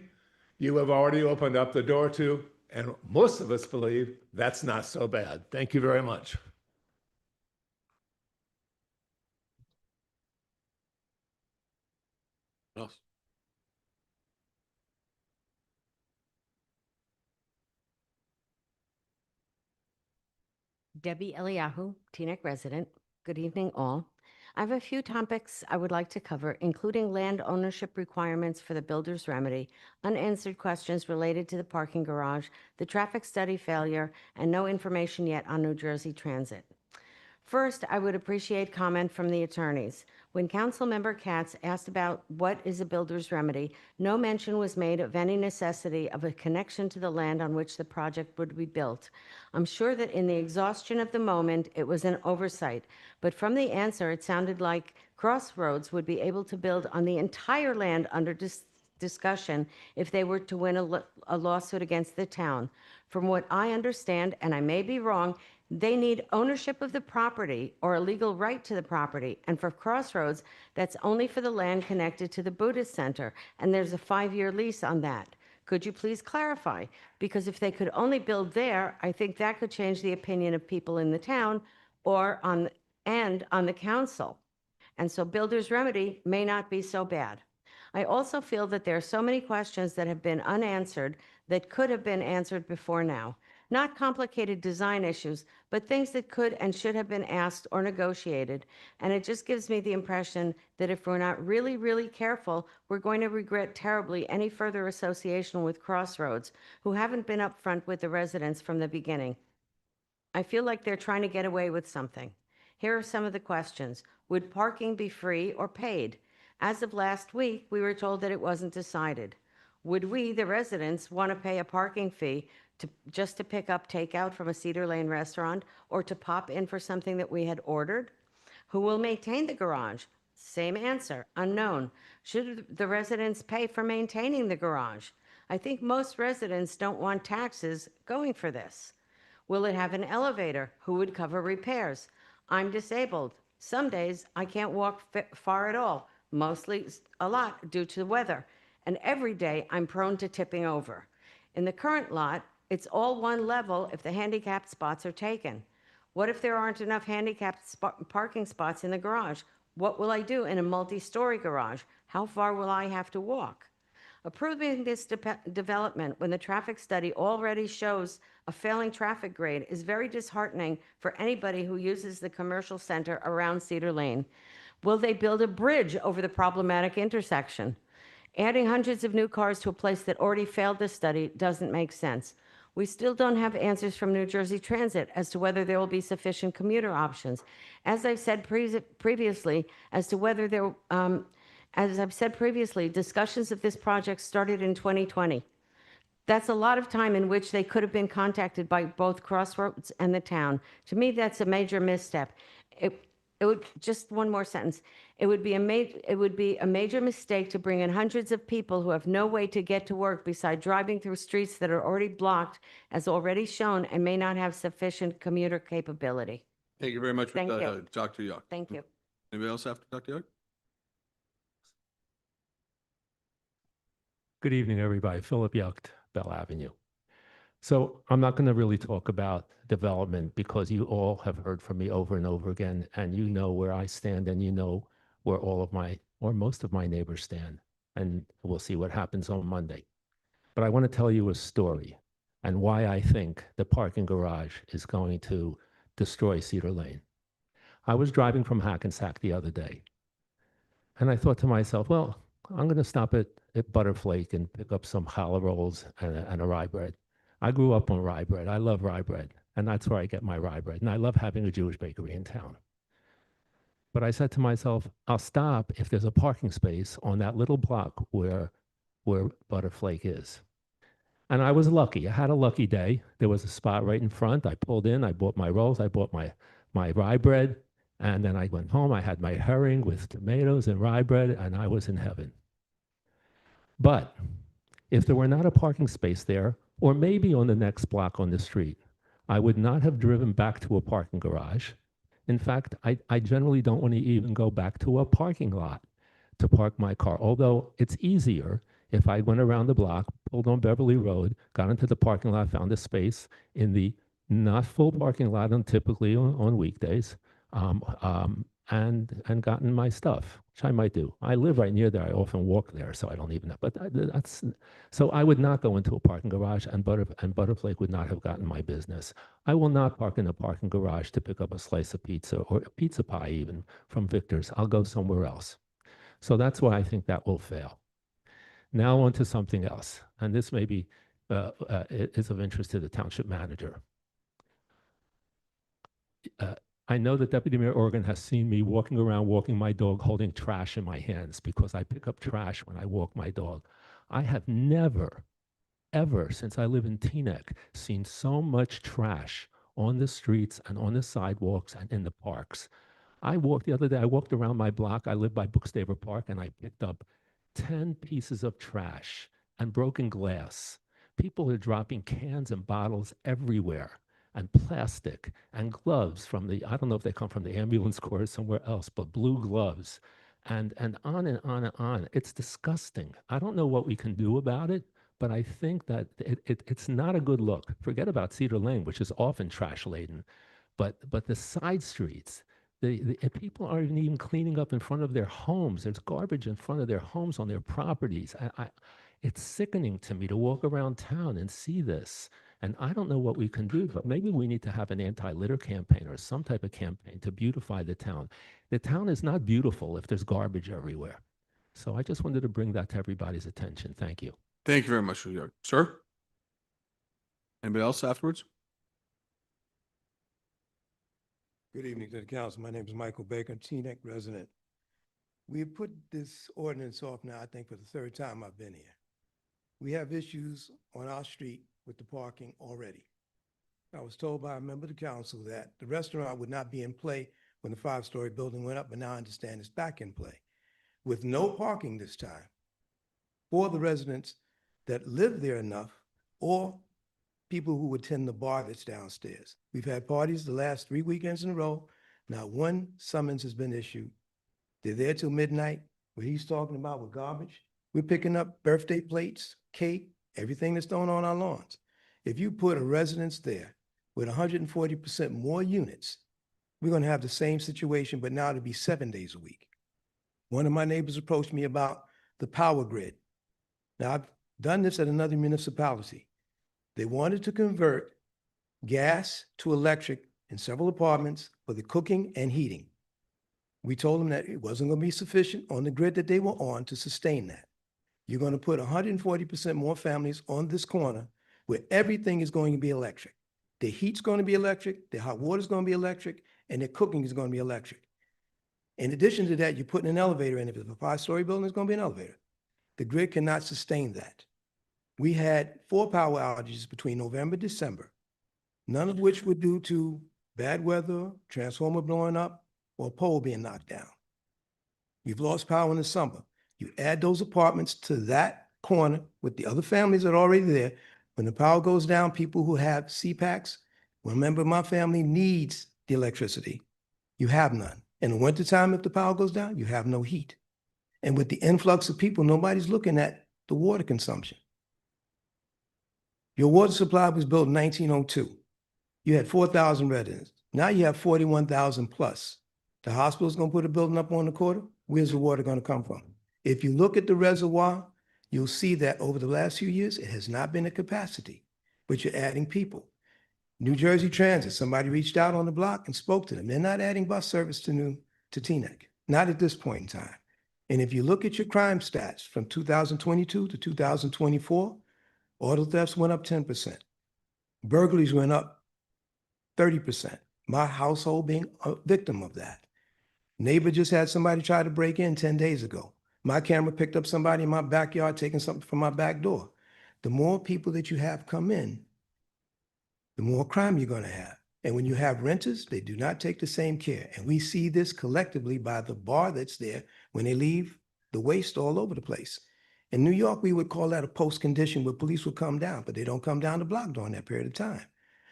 you have already opened up the door to, and most of us believe that's not so bad. Thank you very much. Else? Debbie Eliyahu, Teaneck resident. Good evening, all. I have a few topics I would like to cover, including land ownership requirements for the builder's remedy, unanswered questions related to the parking garage, the traffic study failure, and no information yet on New Jersey Transit. First, I would appreciate comment from the attorneys. When Councilmember Katz asked about what is a builder's remedy, no mention was made of any necessity of a connection to the land on which the project would be built. I'm sure that in the exhaustion of the moment, it was an oversight, but from the answer, it sounded like Crossroads would be able to build on the entire land under discussion if they were to win a lawsuit against the town. From what I understand, and I may be wrong, they need ownership of the property or a legal right to the property. And for Crossroads, that's only for the land connected to the Buddhist Center. And there's a 5-year lease on that. Could you please clarify? Because if they could only build there, I think that could change the opinion of people in the town or on the council. And so builder's remedy may not be so bad. I also feel that there are so many questions that have been unanswered that could have been answered before now. Not complicated design issues, but things that could and should have been asked or negotiated. And it just gives me the impression that if we're not really, really careful, we're going to regret terribly any further association with Crossroads, who haven't been upfront with the residents from the beginning. I feel like they're trying to get away with something. Here are some of the questions. Would parking be free or paid? As of last week, we were told that it wasn't decided. Would we, the residents, want to pay a parking fee just to pick up takeout from a Cedar Lane restaurant or to pop in for something that we had ordered? Who will maintain the garage? Same answer, unknown. Should the residents pay for maintaining the garage? I think most residents don't want taxes going for this. Will it have an elevator? Who would cover repairs? I'm disabled. Some days I can't walk far at all, mostly a lot due to the weather. And every day I'm prone to tipping over. In the current lot, it's all one level if the handicapped spots are taken. What if there aren't enough handicapped parking spots in the garage? What will I do in a multi-story garage? How far will I have to walk? Approving this development when the traffic study already shows a failing traffic grade is very disheartening for anybody who uses the commercial center around Cedar Lane. Will they build a bridge over the problematic intersection? Adding hundreds of new cars to a place that already failed this study doesn't make sense. We still don't have answers from New Jersey Transit as to whether there will be sufficient commuter options. As I've said previously, discussions of this project started in 2020. That's a lot of time in which they could have been contacted by both Crossroads and the town. To me, that's a major misstep. It would, just one more sentence. It would be a major mistake to bring in hundreds of people who have no way to get to work beside driving through streets that are already blocked, as already shown, and may not have sufficient commuter capability. Thank you very much, Thank you. Dr. Young. Thank you. Anybody else after Dr. Young? Good evening, everybody. Philip Yucht, Bell Avenue. So I'm not going to really talk about development because you all have heard from me over and over again, and you know where I stand, and you know where all of my, or most of my neighbors stand, and we'll see what happens on Monday. But I want to tell you a story and why I think the parking garage is going to destroy Cedar Lane. I was driving from Hackensack the other day, and I thought to myself, well, I'm going to stop at Butterflake and pick up some challah rolls and a rye bread. I grew up on rye bread. I love rye bread, and that's where I get my rye bread. And I love having a Jewish bakery in town. But I said to myself, I'll stop if there's a parking space on that little block where Butterflake is. And I was lucky. I had a lucky day. There was a spot right in front. I pulled in. I bought my rolls. I bought my rye bread. And then I went home. I had my herring with tomatoes and rye bread, and I was in heaven. But if there were not a parking space there, or maybe on the next block on the street. I would not have driven back to a parking garage. In fact, I generally don't want to even go back to a parking lot to park my car, although it's easier if I went around the block, pulled on Beverly Road, got into the parking lot, found a space in the not full parking lot typically on weekdays, and gotten my stuff, which I might do. I live right near there. I often walk there, so I don't even know. But that's so I would not go into a parking garage, and Butterflake would not have gotten my business. I will not park in a parking garage to pick up a slice of pizza or a pizza pie even from Victor's. I'll go somewhere else. So that's why I think that will fail. Now on to something else, and this may be is of interest to the township manager. I know that Deputy Mayor Organ has seen me walking around, walking my dog, holding trash in my hands because I pick up trash when I walk my dog. I have never, ever, since I live in Teaneck, seen so much trash on the streets and on the sidewalks and in the parks. The other day, I walked around my block. I live by Bookstaver Park, and I picked up 10 pieces of trash and broken glass. People are dropping cans and bottles everywhere, and plastic and gloves from I don't know if they come from the ambulance corps or somewhere else, but blue gloves, and on and on and on. It's disgusting. I don't know what we can do about it, but I think that it's not a good look. Forget about Cedar Lane, which is often trash laden, but the side streets, the people aren't even cleaning up in front of their homes. There's garbage in front of their homes on their properties. It's sickening to me to walk around town and see this. And I don't know what we can do, but maybe we need to have an anti-litter campaign or some type of campaign to beautify the town. The town is not beautiful if there's garbage everywhere. So I just wanted to bring that to everybody's attention. Thank you. Thank you very much, sir. Anybody else afterwards? Good evening to the council. My name is Michael Baker, Teaneck resident. We have put this ordinance off now, I think, for the third time I've been here. We have issues on our street with the parking already. I was told by a member of the council that the restaurant would not be in play when the 5-story building went up, but now I understand it's back in play. With no parking this time for the residents that live there enough or people who attend the bar that's downstairs. We've had parties the last 3 weekends in a row. Not one summons has been issued. They're there till midnight. What he's talking about with garbage, we're picking up birthday plates, cake, everything that's thrown on our lawns. If you put a residence there with 140% more units, we're going to have the same situation, but now it'll be 7 days a week. One of my neighbors approached me about the power grid. Now, I've done this at another municipality. They wanted to convert gas to electric in several apartments for the cooking and heating. We told them that it wasn't going to be sufficient on the grid that they were on to sustain that. You're going to put 140% more families on this corner where everything is going to be electric. The heat's going to be electric, the hot water's going to be electric, and the cooking is going to be electric. In addition to that, you're putting an elevator in. If it's a 5-story building, it's going to be an elevator. The grid cannot sustain that. We had 4 power outages between November and December, none of which were due to bad weather, transformer blowing up, or a pole being knocked down. You've lost power in the summer. You add those apartments to that corner with the other families that are already there. When the power goes down, people who have CPACs, remember my family needs the electricity. You have none. In the wintertime, if the power goes down, you have no heat. And with the influx of people, nobody's looking at the water consumption. Your water supply was built in 1902. You had 4,000 residents. Now you have 41,000 plus. The hospital's going to put a building up on the corner. Where's the water going to come from? If you look at the reservoir, you'll see that over the last few years, it has not been a capacity, but you're adding people. New Jersey Transit, somebody reached out on the block and spoke to them. They're not adding bus service to Teaneck, not at this point in time. And if you look at your crime stats from 2022 to 2024, auto thefts went up 10%. Burglaries went up 30%. My household being a victim of that. Neighbor just had somebody try to break in 10 days ago. My camera picked up somebody in my backyard taking something from my back door. The more people that you have come in, the more crime you're going to have. And when you have renters, they do not take the same care. And we see this collectively by the bar that's there when they leave the waste all over the place. In New York, we would call that a post condition where police would come down, but they don't come down the block during that period of time.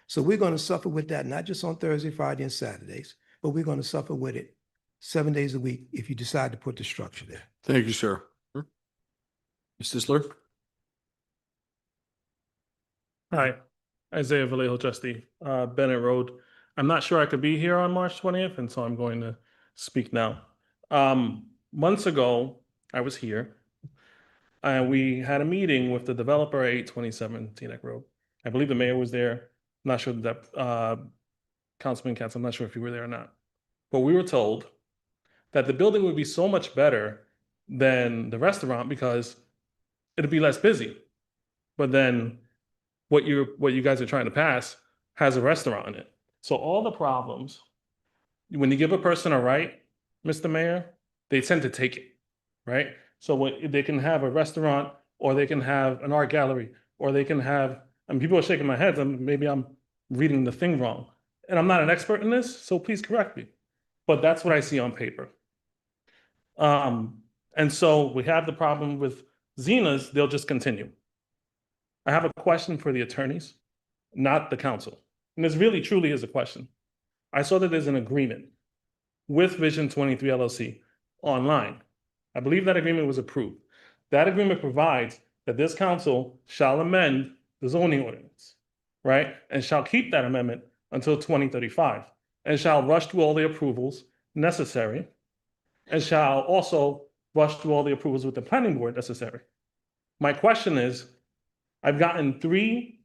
So we're going to suffer with that, not just on Thursday, Friday, and Saturdays, but we're going to suffer with it 7 days a week if you decide to put the structure there. Thank you, sir. Ms. Disler? Hi, Isaiah Vallejo, trustee, Bennett Road. I'm not sure I could be here on March 20th, and so I'm going to speak now. Months ago, I was here, and we had a meeting with the developer at 827 Teaneck Road. I believe the mayor was there. I'm not sure that Councilman Katz, I'm not sure if you were there or not. But we were told that the building would be so much better than the restaurant because it'd be less busy. But then what you guys are trying to pass has a restaurant in it. So all the problems, when you give a person a right, Mr. Mayor, they tend to take it, right? So they can have a restaurant, or they can have an art gallery, or they can have, and people are shaking my head, and maybe I'm reading the thing wrong. And I'm not an expert in this, so please correct me. But that's what I see on paper. And so we have the problem with Zena's, they'll just continue. I have a question for the attorneys, not the council. And this really truly is a question. I saw that there's an agreement with Vision 23 LLC online. I believe that agreement was approved. That agreement provides that this council shall amend the zoning ordinance, right? And shall keep that amendment until 2035, and shall rush through all the approvals necessary, and shall also rush through all the approvals with the planning board necessary. My question is, I've gotten 3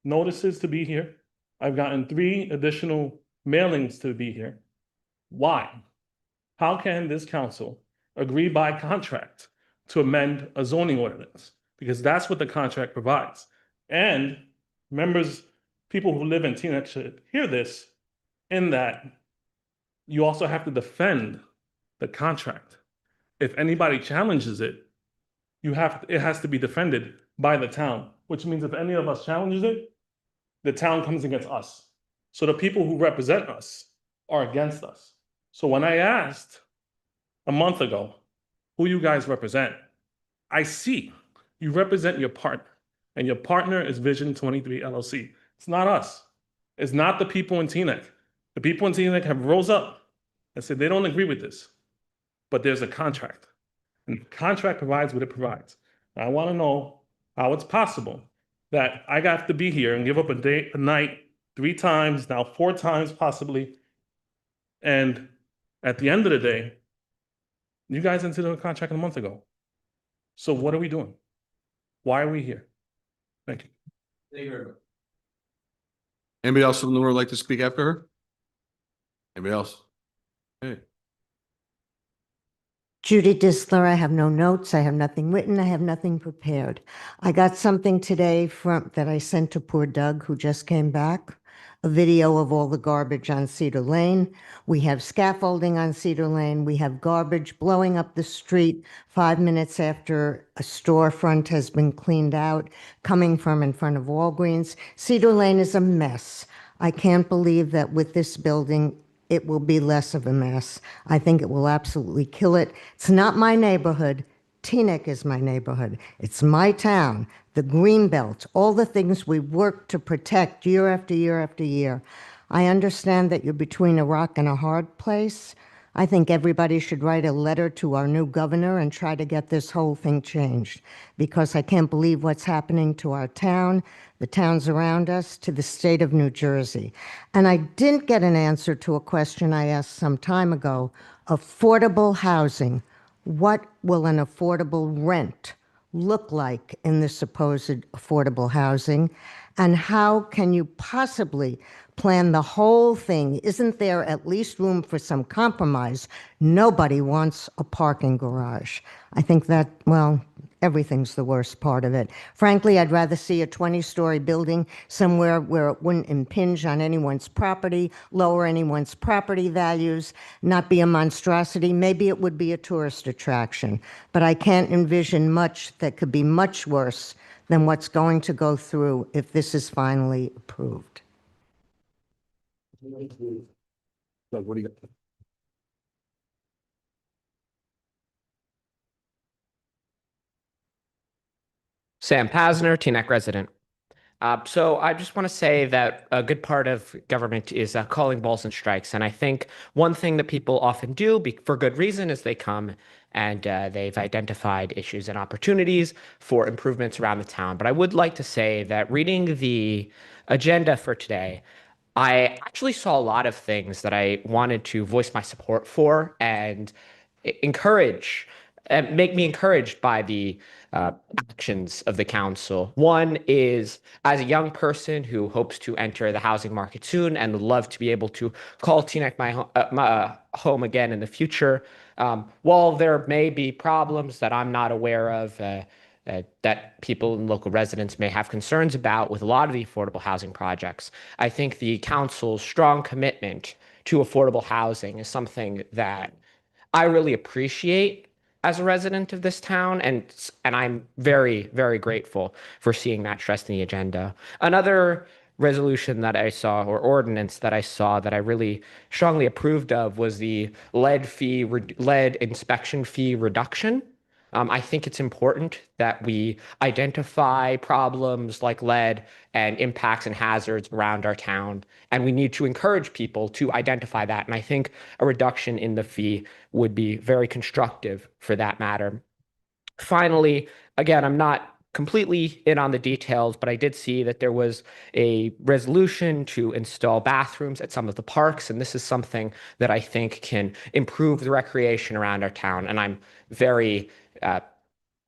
notices to be here. I've gotten 3 additional mailings to be here. Why? How can this council agree by contract to amend a zoning ordinance? Because that's what the contract provides. And members, people who live in Teaneck should hear this, in that you also have to defend the contract. If anybody challenges it, it has to be defended by the town, which means if any of us challenges it, the town comes against us. So the people who represent us are against us. So when I asked a month ago who you guys represent, I see you represent your partner, and your partner is Vision 23 LLC. It's not us. It's not the people in Teaneck. The people in Teaneck have rose up and said they don't agree with this, but there's a contract, and the contract provides what it provides. I want to know how it's possible that I got to be here and give up a day, a night, 3 times, now 4 times possibly, and at the end of the day, you guys entered a contract a month ago. So what are we doing? Why are we here? Thank you. Thank you very much. Anybody else in the room would like to speak after her? Anybody else? Hey. Judy Disler, I have no notes, I have nothing written, I have nothing prepared. I got something today that I sent to poor Doug, who just came back, a video of all the garbage on Cedar Lane. We have scaffolding on Cedar Lane. We have garbage blowing up the street 5 minutes after a storefront has been cleaned out, coming from in front of Walgreens. Cedar Lane is a mess. I can't believe that with this building, it will be less of a mess. I think it will absolutely kill it. It's not my neighborhood. Teaneck is my neighborhood. It's my town, the Greenbelt, all the things we work to protect year after year after year. I understand that you're between a rock and a hard place. I think everybody should write a letter to our new governor and try to get this whole thing changed, because I can't believe what's happening to our town, the towns around us, to the state of New Jersey. And I didn't get an answer to a question I asked some time ago. Affordable housing. What will an affordable rent look like in the supposed affordable housing? And how can you possibly plan the whole thing? Isn't there at least room for some compromise? Nobody wants a parking garage. I think that, well, everything's the worst part of it. Frankly, I'd rather see a 20-story building somewhere where it wouldn't impinge on anyone's property, lower anyone's property values, not be a monstrosity. Maybe it would be a tourist attraction, but I can't envision much that could be much worse than what's going to go through if this is finally approved. Doug, what do you got? Sam Pasner, Teaneck resident. So I just want to say that a good part of government is calling balls and strikes. And I think one thing that people often do for good reason is they come and they've identified issues and opportunities for improvements around the town. But I would like to say that reading the agenda for today, I actually saw a lot of things that I wanted to voice my support for and encourage and make me encouraged by the actions of the council. One is, as a young person who hopes to enter the housing market soon and would love to be able to call Teaneck my home again in the future, while there may be problems that I'm not aware of, that people and local residents may have concerns about with a lot of the affordable housing projects, I think the council's strong commitment to affordable housing is something that I really appreciate as a resident of this town, and I'm very, very grateful for seeing that stressed in the agenda. Another resolution that I saw, or ordinance that I saw, that I really strongly approved of was the lead inspection fee reduction. I think it's important that we identify problems like lead and impacts and hazards around our town, and we need to encourage people to identify that. And I think a reduction in the fee would be very constructive for that matter. Finally, again, I'm not completely in on the details, but I did see that there was a resolution to install bathrooms at some of the parks, and this is something that I think can improve the recreation around our town, and I'm very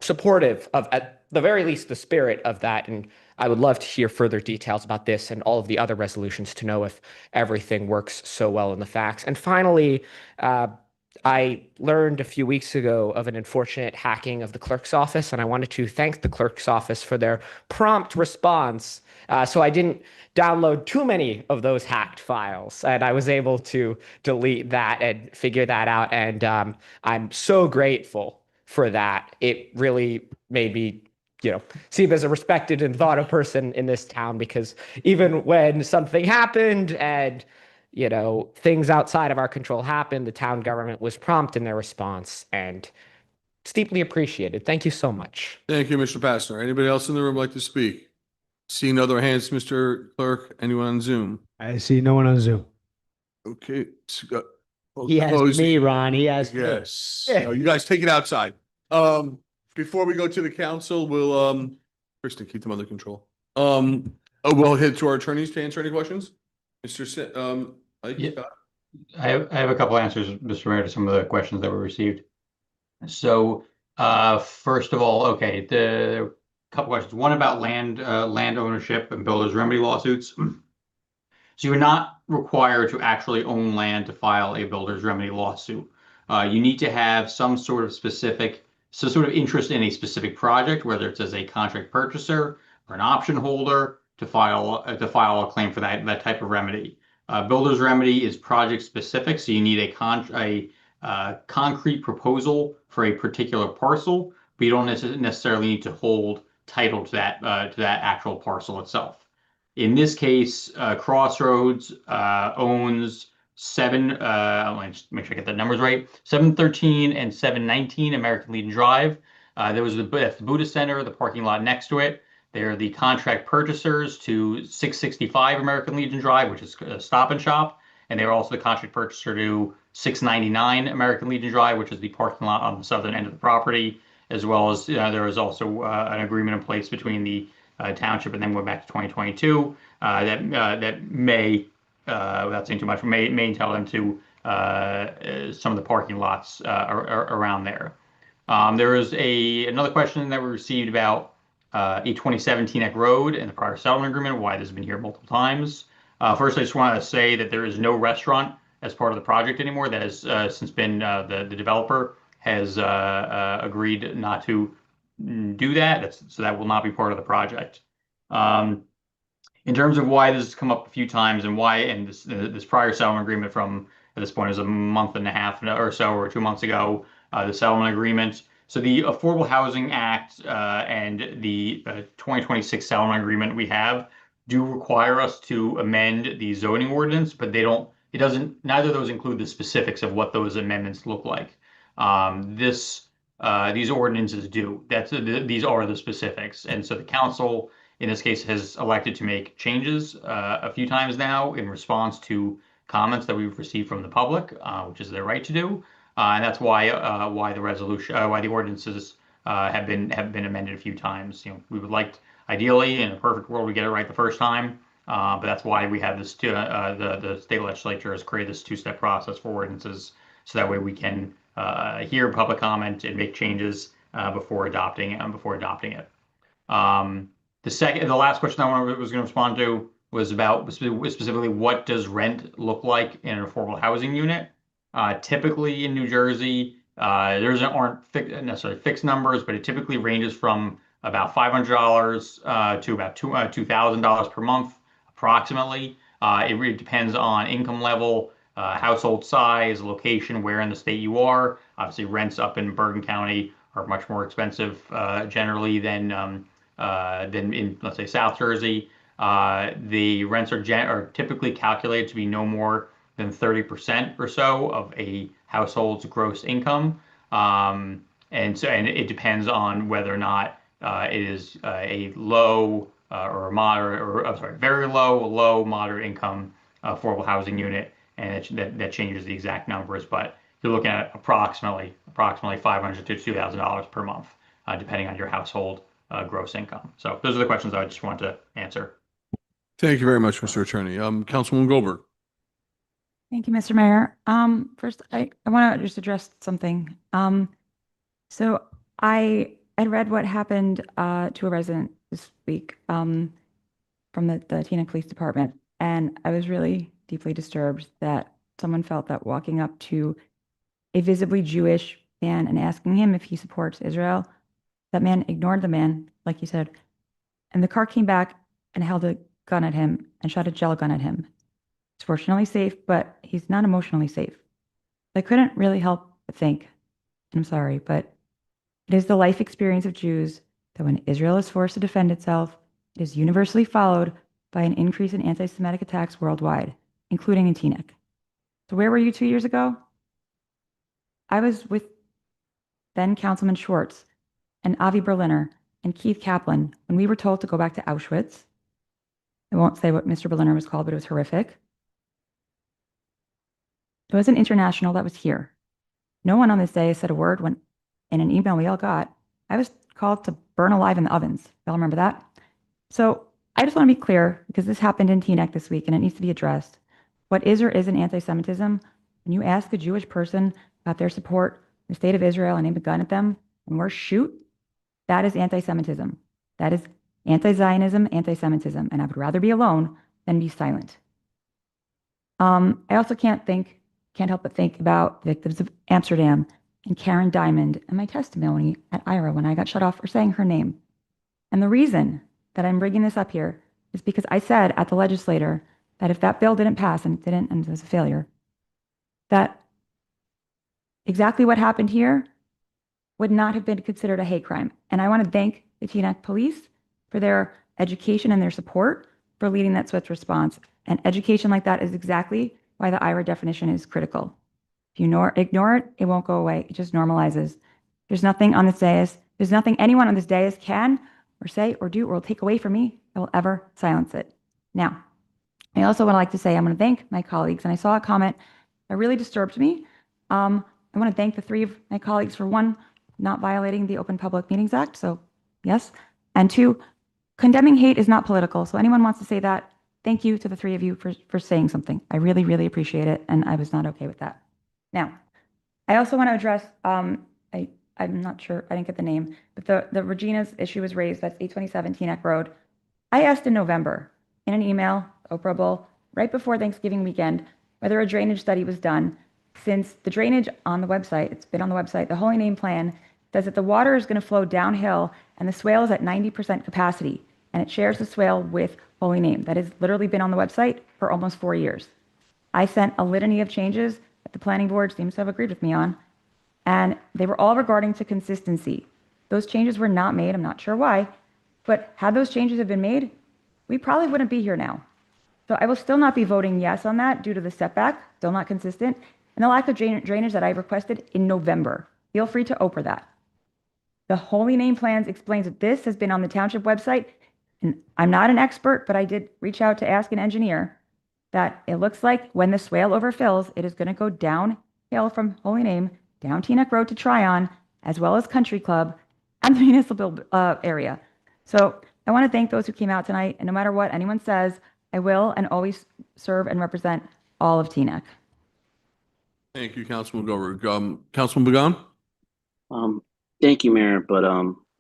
supportive of, at the very least, the spirit of that. And I would love to hear further details about this and all of the other resolutions to know if everything works so well in the facts. And finally, I learned a few weeks ago of an unfortunate hacking of the clerk's office, and I wanted to thank the clerk's office for their prompt response. So I didn't download too many of those hacked files, and I was able to delete that and figure that out. And I'm so grateful for that. It really made me, seem as a respected and thought of person in this town, because even when something happened and things outside of our control happened, the town government was prompt in their response, and it's deeply appreciated. Thank you so much. Thank you, Mr. Passner. Anybody else in the room like to speak? Seeing other hands, Mr. Clerk. Anyone on Zoom? I see no one on Zoom. Okay. He asked me, Ron. He asked me. Yes. No, you guys take it outside. Before we go to the council, we'll Kristen, keep them under control. We'll head to our attorneys to answer any questions. Mr. I have a couple answers, Mr. Mayor, to some of the questions that were received. So first of all, okay, the couple questions. One about land ownership and builders remedy lawsuits. So you're not required to actually own land to file a builder's remedy lawsuit. You need to have some sort of interest in a specific project, whether it's as a contract purchaser or an option holder, to file a claim for that type of remedy. Builder's remedy is project specific, so you need a concrete proposal for a particular parcel, but you don't necessarily need to hold title to that actual parcel itself. In this case, Crossroads owns let me make sure I get the numbers right, 713 and 719 American Legion Drive. There was the Buddhist Center, the parking lot next to it. They're the contract purchasers to 665 American Legion Drive, which is a Stop and Shop. And they're also the contract purchaser to 699 American Legion Drive, which is the parking lot on the southern end of the property, as well as there is also an agreement in place between the township, and then went back to 2022 that may, without saying too much, may entail them to some of the parking lots around there. There is another question that we received about a 2017 Teaneck Road and the prior settlement agreement, why this has been here multiple times. First, I just want to say that there is no restaurant as part of the project anymore. That has since been, the developer has agreed not to do that. So that will not be part of the project. In terms of why this has come up a few times and why, and this prior settlement agreement from, at this point, is a month and a half or so, or 2 months ago, the settlement agreement. So the Affordable Housing Act and the 2026 settlement agreement we have do require us to amend the zoning ordinance, but neither of those include the specifics of what those amendments look like. This these ordinances do. These are the specifics. And so the council, in this case, has elected to make changes a few times now in response to comments that we've received from the public, which is their right to do. And that's why the ordinances have been amended a few times. We would like, ideally, in a perfect world, we get it right the first time. But that's why we have this. The state legislature has created this two-step process for ordinances, so that way we can hear public comment and make changes before adopting it. The last question I was going to respond to was about specifically what does rent look like in an affordable housing unit. Typically in New Jersey, there aren't necessarily fixed numbers, but it typically ranges from about $500 to about $2,000 per month, approximately. It really depends on income level, household size, location, where in the state you are. Obviously, rents up in Bergen County are much more expensive generally than in, let's say, South Jersey. The rents are typically calculated to be no more than 30% or so of a household's gross income. And it depends on whether or not it is a low or a moderate, or I'm sorry, very low, moderate income affordable housing unit, and that changes the exact numbers. But you're looking at approximately $500 to $2,000 per month, depending on your household gross income. So those are the questions I just wanted to answer. Thank you very much, Mr. Attorney. Councilwoman Goldberg. Thank you, Mr. Mayor. First, I want to just address something. So I had read what happened to a resident this week from the Teaneck Police Department, and I was really deeply disturbed that someone felt that walking up to a visibly Jewish man and asking him if he supports Israel, that man ignored the man, like you said, and the car came back and held a gun at him and shot a gel gun at him. He's fortunately safe, but he's not emotionally safe. I couldn't really help but think, and I'm sorry, but it is the life experience of Jews that when Israel is forced to defend itself, it is universally followed by an increase in anti-Semitic attacks worldwide, including in Teaneck. So where were you 2 years ago? I was with then Councilman Schwartz and Avi Berliner and Keith Kaplan when we were told to go back to Auschwitz. I won't say what Mr. Berliner was called, but it was horrific. It was an international that was here. No one on this day said a word when, in an email we all got, I was called to burn alive in the ovens. Y'all remember that? So I just want to be clear, because this happened in Teaneck this week and it needs to be addressed. What is or isn't anti-Semitism? When you ask a Jewish person about their support for the state of Israel and aim a gun at them and we're shoot, that is anti-Semitism. That is anti-Zionism, anti-Semitism, and I would rather be alone than be silent. I also can't help but think about the victims of Amsterdam and Karen Diamond and my testimony at IRA when I got shut off for saying her name. And the reason that I'm bringing this up here is because I said at the legislature that if that bill didn't pass, and it didn't, and it was a failure, that exactly what happened here would not have been considered a hate crime. And I want to thank the Teaneck Police for their education and their support for leading that swift response. And education like that is exactly why the IRA definition is critical. If you ignore it, it won't go away. It just normalizes. There's nothing on this dais, there's nothing anyone on this dais can or say or do or will take away from me that will ever silence it. Now, I also would like to say I'm going to thank my colleagues, and I saw a comment that really disturbed me. I want to thank the three of my colleagues for, one, not violating the Open Public Meetings Act, so yes, and two, condemning hate is not political. So anyone wants to say that, thank you to the three of you for saying something. I really, really appreciate it, and I was not okay with that. Now, I also want to address, I'm not sure, I didn't get the name, but the Regina's issue was raised, that's 827 Teaneck Road. I asked in November in an email, Oprah Bull, right before Thanksgiving weekend, whether a drainage study was done, since the drainage on the website, it's been on the website, the Holy Name Plan says that the water is going to flow downhill and the swale is at 90% capacity, and it shares the swale with Holy Name. That has literally been on the website for almost 4 years. I sent a litany of changes that the planning board seems to have agreed with me on, and they were all regarding to consistency. Those changes were not made, I'm not sure why, but had those changes have been made, we probably wouldn't be here now. So I will still not be voting yes on that due to the setback, still not consistent, and the lack of drainage that I requested in November. Feel free to Oprah that. The Holy Name Plans explains that this has been on the township website. And I'm not an expert, but I did reach out to ask an engineer that it looks like when the swale overfills, it is going to go downhill from Holy Name, down Teaneck Road to Tryon, as well as Country Club and the municipal area. So I want to thank those who came out tonight. And no matter what anyone says, I will and always serve and represent all of Teaneck. Thank you, Councilman McGovern. Councilman Begun? Thank you, Mayor, but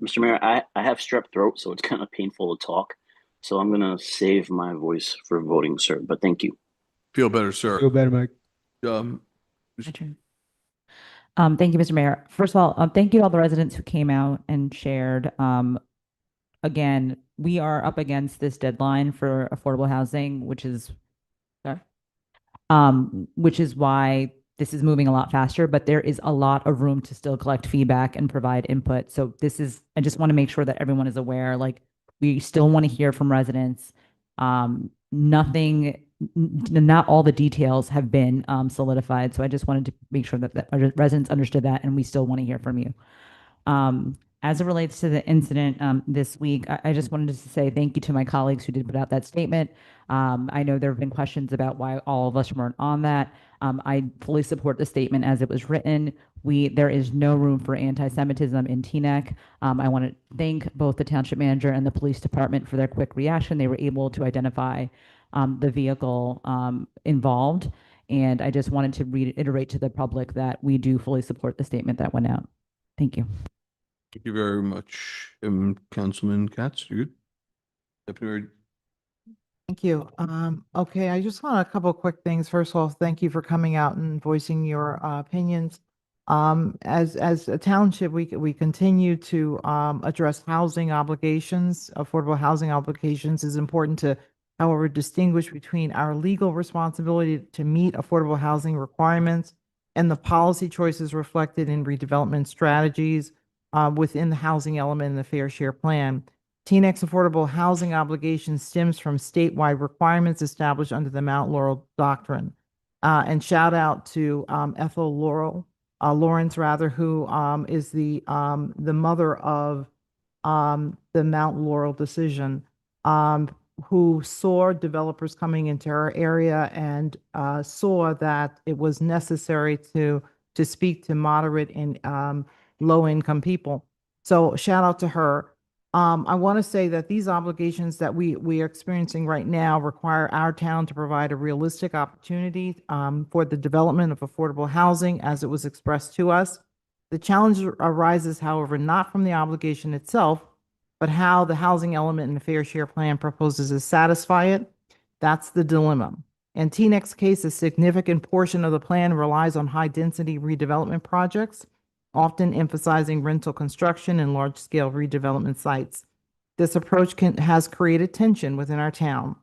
Mr. Mayor, I have strep throat, so it's kind of painful to talk. So I'm gonna save my voice for voting, sir, but thank you. Feel better, sir. Feel better, Mike. Thank you, Mr. Mayor. First of all, thank you to all the residents who came out and shared. Again, we are up against this deadline for affordable housing, which is why this is moving a lot faster, but there is a lot of room to still collect feedback and provide input. So I just want to make sure that everyone is aware, like, we still want to hear from residents. Not all the details have been solidified. So I just wanted to make sure that our residents understood that, and we still want to hear from you. As it relates to the incident this week, I just wanted to say thank you to my colleagues who did put out that statement. I know there have been questions about why all of us weren't on that. I fully support the statement as it was written. There is no room for anti-Semitism in Teaneck. I want to thank both the township manager and the police department for their quick reaction. They were able to identify the vehicle involved. And I just wanted to reiterate to the public that we do fully support the statement that went out. Thank you. Thank you very much. Councilman Katz, you good? Deputy Mayor. Thank you. Okay, I just want a couple of quick things. First of all, thank you for coming out and voicing your opinions. As a township, we continue to address housing obligations. Affordable housing obligations is important to, however, distinguish between our legal responsibility to meet affordable housing requirements and the policy choices reflected in redevelopment strategies within the housing element in the Fair Share Plan. Teaneck's affordable housing obligation stems from statewide requirements established under the Mount Laurel Doctrine. And shout out to Ethel Lawrence, who is the mother of the Mount Laurel decision, who saw developers coming into her area and saw that it was necessary to speak to moderate and low-income people. So shout out to her. I want to say that these obligations that we are experiencing right now require our town to provide a realistic opportunity for the development of affordable housing as it was expressed to us. The challenge arises, however, not from the obligation itself, but how the housing element in the Fair Share Plan proposes to satisfy it. That's the dilemma. In Teaneck's case, a significant portion of the plan relies on high-density redevelopment projects, often emphasizing rental construction and large-scale redevelopment sites. This approach has created tension within our town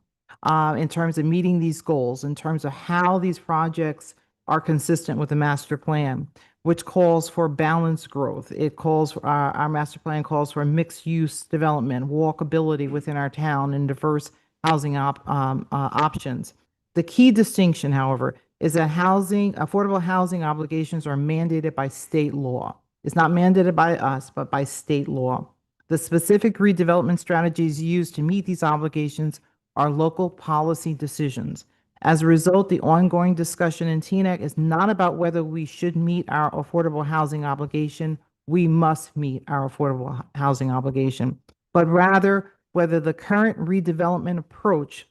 in terms of meeting these goals, in terms of how these projects are consistent with the master plan, which calls for balanced growth. It calls, our master plan calls for mixed-use development, walkability within our town, and diverse housing options. The key distinction, however, is that affordable housing obligations are mandated by state law. It's not mandated by us, but by state law. The specific redevelopment strategies used to meet these obligations are local policy decisions. As a result, the ongoing discussion in Teaneck is not about whether we should meet our affordable housing obligation. We must meet our affordable housing obligation, but rather whether the current redevelopment approach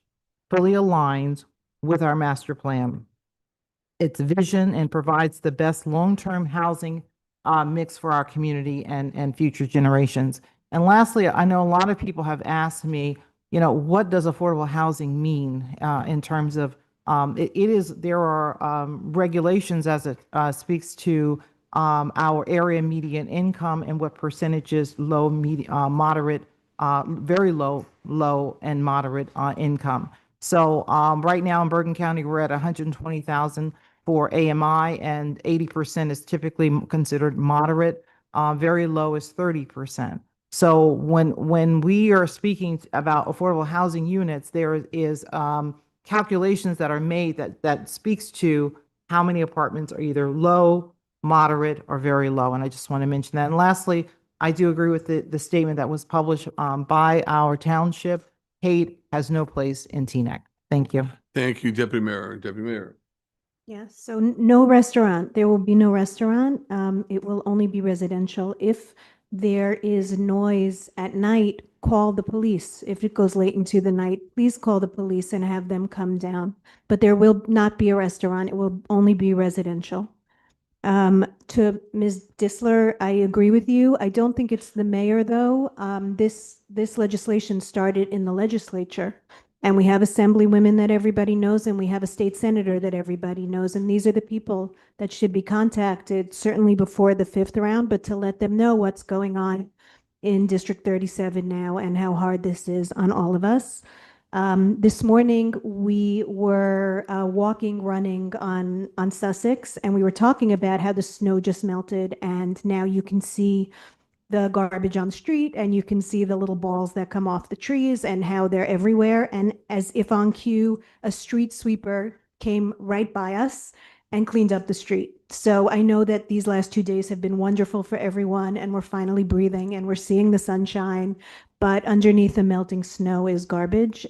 fully aligns with our master plan, its vision, and provides the best long-term housing mix for our community and future generations. And lastly, I know a lot of people have asked me, what does affordable housing mean in terms of, there are regulations as it speaks to our area median income and what percentages low, moderate, very low and moderate income. So right now in Bergen County, we're at 120,000 for AMI, and 80% is typically considered moderate. Very low is 30%. So when we are speaking about affordable housing units, there is calculations that are made that speaks to how many apartments are either low, moderate, or very low. And I just want to mention that. And lastly, I do agree with the statement that was published by our township. Hate has no place in Teaneck. Thank you. Thank you, Deputy Mayor. Deputy Mayor. Yes, so no restaurant. There will be no restaurant. It will only be residential. If there is noise at night, call the police. If it goes late into the night, please call the police and have them come down. But there will not be a restaurant. It will only be residential. To Ms. Disler, I agree with you. I don't think it's the mayor, though. This legislation started in the legislature. And we have assemblywomen that everybody knows, and we have a state senator that everybody knows. And these are the people that should be contacted, certainly before the 5th round, but to let them know what's going on in District 37 now and how hard this is on all of us. This morning, we were running on Sussex, and we were talking about how the snow just melted, and now you can see the garbage on the street, and you can see the little balls that come off the trees and how they're everywhere. And as if on cue, a street sweeper came right by us and cleaned up the street. So I know that these last 2 days have been wonderful for everyone, and we're finally breathing and we're seeing the sunshine, but underneath the melting snow is garbage.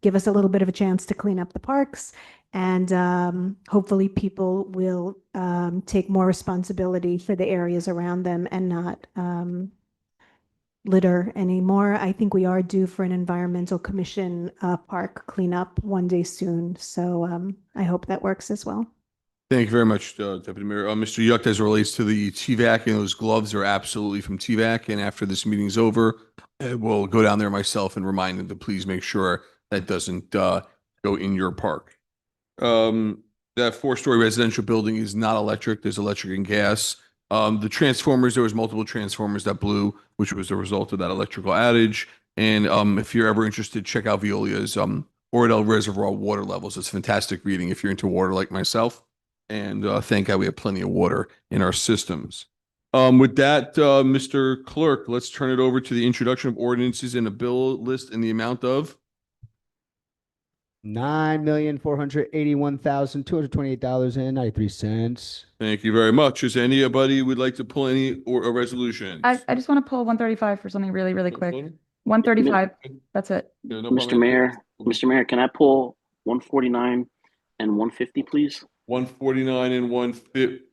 Give us a little bit of a chance to clean up the parks, and hopefully people will take more responsibility for the areas around them and not litter anymore. I think we are due for an environmental commission park cleanup one day soon. So I hope that works as well. Thank you very much, Deputy Mayor. Mr. Yuck, as it relates to the TVAC, and those gloves are absolutely from TVAC. And after this meeting's over, we'll go down there myself and remind them to please make sure that doesn't go in your park. That 4-story residential building is not electric. There's electric and gas. The transformers, there was multiple transformers that blew, which was the result of that electrical outage. And if you're ever interested, check out Veolia's Oradell Reservoir water levels. It's fantastic reading if you're into water like myself. And thank God we have plenty of water in our systems. With that, Mr. Clerk, let's turn it over to the introduction of ordinances and a bill list in the amount of $9,481,228.93. Thank you very much. Is anybody would like to pull any or a resolution? I just want to pull 135 for something really, really quick. 135, that's it. Mr. Mayor, can I pull 149 and 150, please? 149 and 150.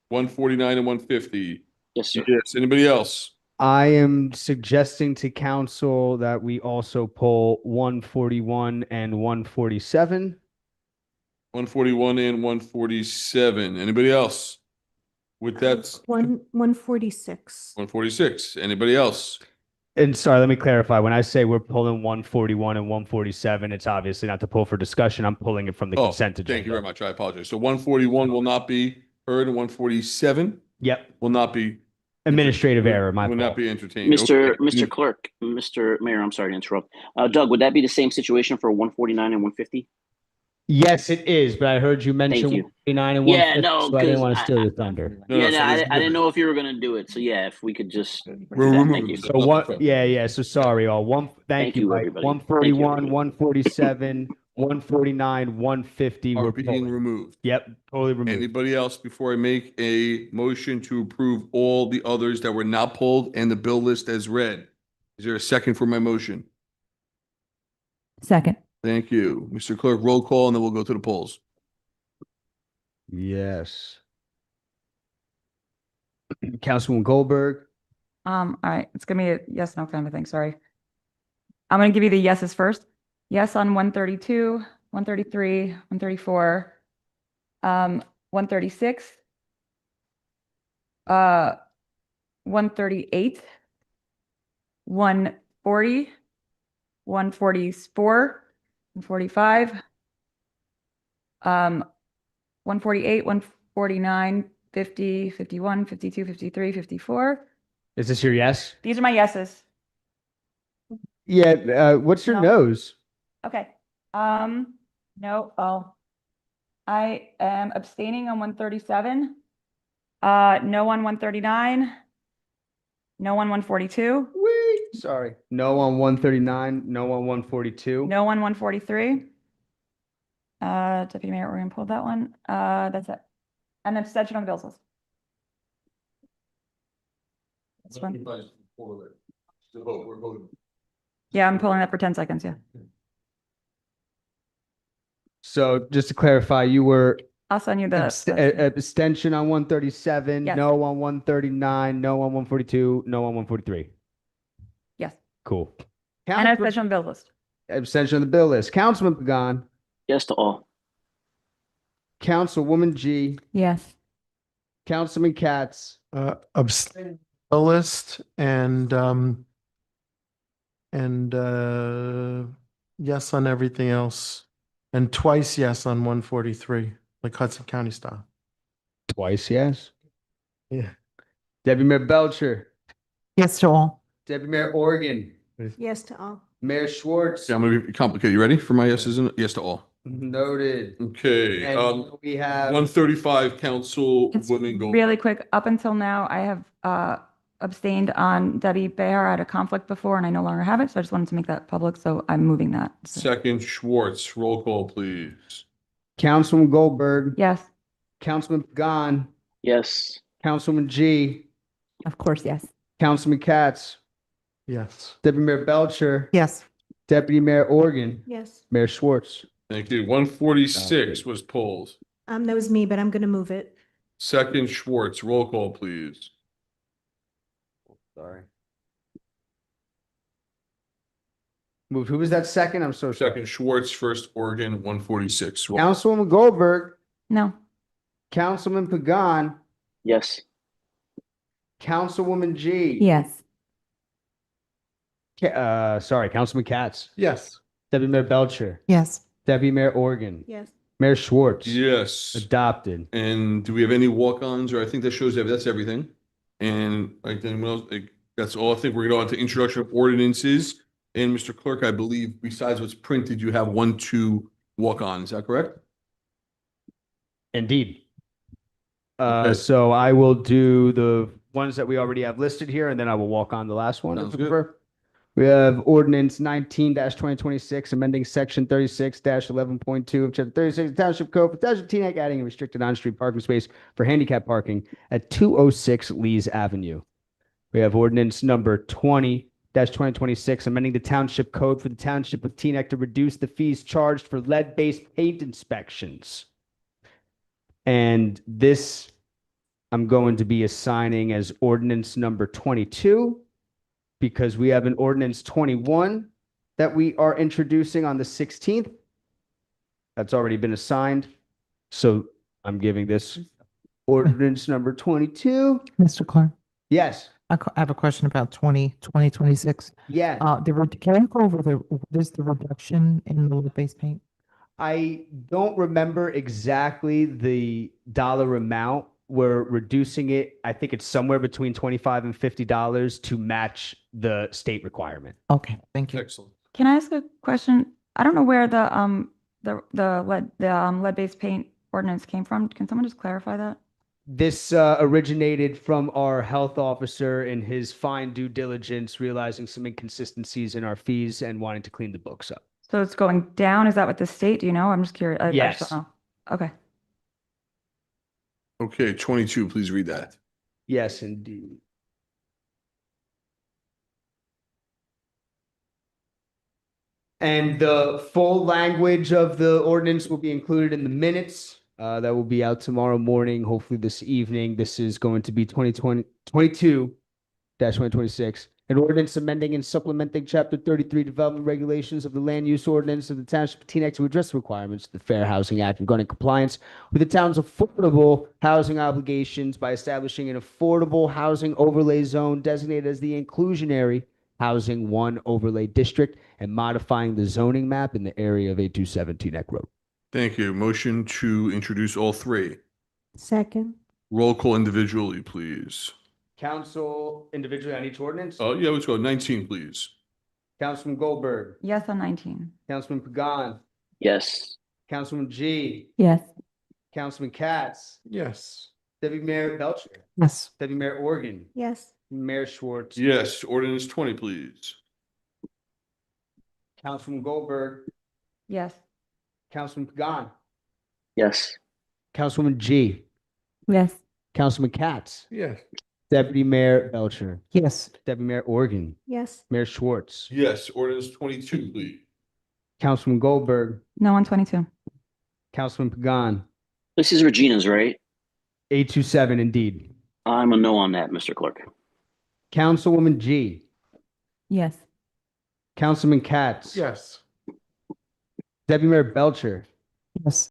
149 and 150. Yes, sir. Yes. Anybody else? I am suggesting to council that we also pull 141 and 147. 141 and 147. Anybody else? With that, 146. 146. Anybody else? And sorry, let me clarify. When I say we're pulling 141 and 147, it's obviously not to pull for discussion. I'm pulling it from the consent agenda. Thank you very much. I apologize. So 141 will not be heard, and 147 will not be administrative error. My will fault. not be entertained. Mr. Clerk, Mr. Mayor, I'm sorry to interrupt. Doug, would that be the same situation for 149 and 150? Yes, it is. But I heard you mention you. 149 and Yeah, 150, no, so I didn't 'cause want to steal your thunder. I didn't know if you were going to do it. So yeah, if we could just. Thank you. So what? Yeah. So sorry, all. Thank you, Mike. everybody. 141, 147, 149, 150 Are were being pulling. removed. Yep, totally removed. Anybody else before I make a motion to approve all the others that were not pulled and the bill list as read? Is there a second for my motion? Second. Thank you. Mr. Clerk, roll call, and then we'll go to the polls. Yes. Councilwoman Goldberg. All right, it's gonna be a yes, no kind of thing, sorry. I'm gonna give you the yeses first. Yes on 132, 133, 134, 136, 138, 140, 144, 145, 148, 149, 50, 51, 52, 53, 54. Is this your yes? These are my yeses. Yeah. What's your No. nose? Okay. No, I am abstaining on 137. No on 139. No on 142. Sorry. No on 139. No on 142. No on 143. Deputy Mayor, we're gonna pull that one. That's it. And abstention on the bills list. That's fine. We're voting. Yeah, I'm pulling that for 10 seconds, yeah. So just to clarify, you were I'll send you the. abstention on 137, Yes. no on 139, no on 142, no on 143. Yes. Cool. And I put on bill list. Abstention on the bill list. Councilman Pagan, Yes to all. Councilwoman G, Yes. Councilman Katz, Abstain the list and yes on everything else. And twice yes on 143, like Hudson County style. twice yes. Yeah. Deputy Mayor Belcher, Yes to all. Deputy Mayor Organ, Yes to all. Mayor Schwartz. Yeah, I'm gonna be complicated. You ready for my yeses and yes to all? Noted. Okay, And we have 135, It's Councilwoman Gold. really quick. Up until now, I have abstained on Debbie Behar. I had a conflict before and I no longer have it. So I just wanted to make that public. So I'm moving that. So- Second, Schwartz. Roll call, please. Councilman Goldberg, Yes. Councilman Pagan, Yes. Councilwoman G, Of course, yes. Councilman Katz, Yes. Deputy Mayor Belcher, Yes. Deputy Mayor Organ, Yes. Mayor Schwartz. Thank you. 146 was pulled. That was me, but I'm going to move it. Second, Schwartz. Roll call, please. Sorry. Moved. Who was that second? I'm so sorry. Second, Schwartz. First, Oregon, 146. Roll- Councilwoman Goldberg, No. Councilman Pagan, Yes. Councilwoman G. Yes. Sorry, Councilman Katz, Yes. Deputy Mayor Belcher, Yes. Deputy Mayor Organ, Yes. Mayor Schwartz. Yes. Adopted. And do we have any walk-ons, or I think that shows that's everything. And I think that's all. I think we're going on to introduction of ordinances. And Mr. Clerk, I believe besides what's printed, you have 1, 2 walk-ons. Is that correct? Indeed. Okay. So I will do the ones that we already have listed here, and then I will walk on the last one. Sounds if you good. prefer. We have ordinance 19-2026, amending section 36-11.2 of chapter 36 of the Township Code for Township of Teaneck, adding a restricted on-street parking space for handicap parking at 206 Lees Avenue. We have ordinance number 20-2026, amending the Township Code for the Township of Teaneck to reduce the fees charged for lead-based paint inspections. And this I'm going to be assigning as ordinance number 22 because we have an ordinance 21 that we are introducing on the 16th. That's already been assigned. So I'm giving this ordinance number 22. Mr. Clark, Yes. I have a question about 2026. Yeah. Can you go over the reduction in the lead-based paint? I don't remember exactly the dollar amount. We're reducing it. I think it's somewhere between $25 and $50 to match the state requirement. Okay, thank you. Excellent. Can I ask a question? I don't know where the lead-based paint ordinance came from. Can someone just clarify that? This originated from our health officer in his fine due diligence, realizing some inconsistencies in our fees and wanting to clean the books up. So it's going down? Is that what the state, do you know? I'm just curious. I just Yes. don't know. Okay. Okay, 22, please read that. Yes, indeed. And the full language of the ordinance will be included in the minutes. That will be out tomorrow morning, hopefully this evening. This is going to be 22-2026. An ordinance amending and supplementing Chapter 33 Development Regulations of the Land Use Ordinance of the Township of Teaneck to address the requirements of the Fair Housing Act regarding compliance with the town's affordable housing obligations by establishing an affordable housing overlay zone designated as the inclusionary housing 1 overlay district and modifying the zoning map in the area of 827 Teaneck Road. Thank you. Motion to introduce all 3. Second. Roll call individually, please. Council individually on each ordinance. Yeah, let's go. 19, please. Councilman Goldberg, Yes on 19. Councilman Pagan, Yes. Councilman G, Yes. Councilman Katz, Yes. Deputy Mayor Belcher, Yes. Deputy Mayor Organ, Yes. Mayor Schwartz. Yes, ordinance 20, please. Councilman Goldberg, Yes. Councilman Pagan, Yes. Councilwoman G, Yes. Councilman Katz, Yes. Deputy Mayor Belcher, Yes. Deputy Mayor Organ, Yes. Mayor Schwartz, Yes, ordinance 22, please. Councilman Goldberg, No on 22. Councilman Pagan, This is Regina's, right? 827 indeed. I'm a no on that, Mr. Clerk. Councilwoman G, Yes. Councilman Katz. Yes. Deputy Mayor Belcher, Yes.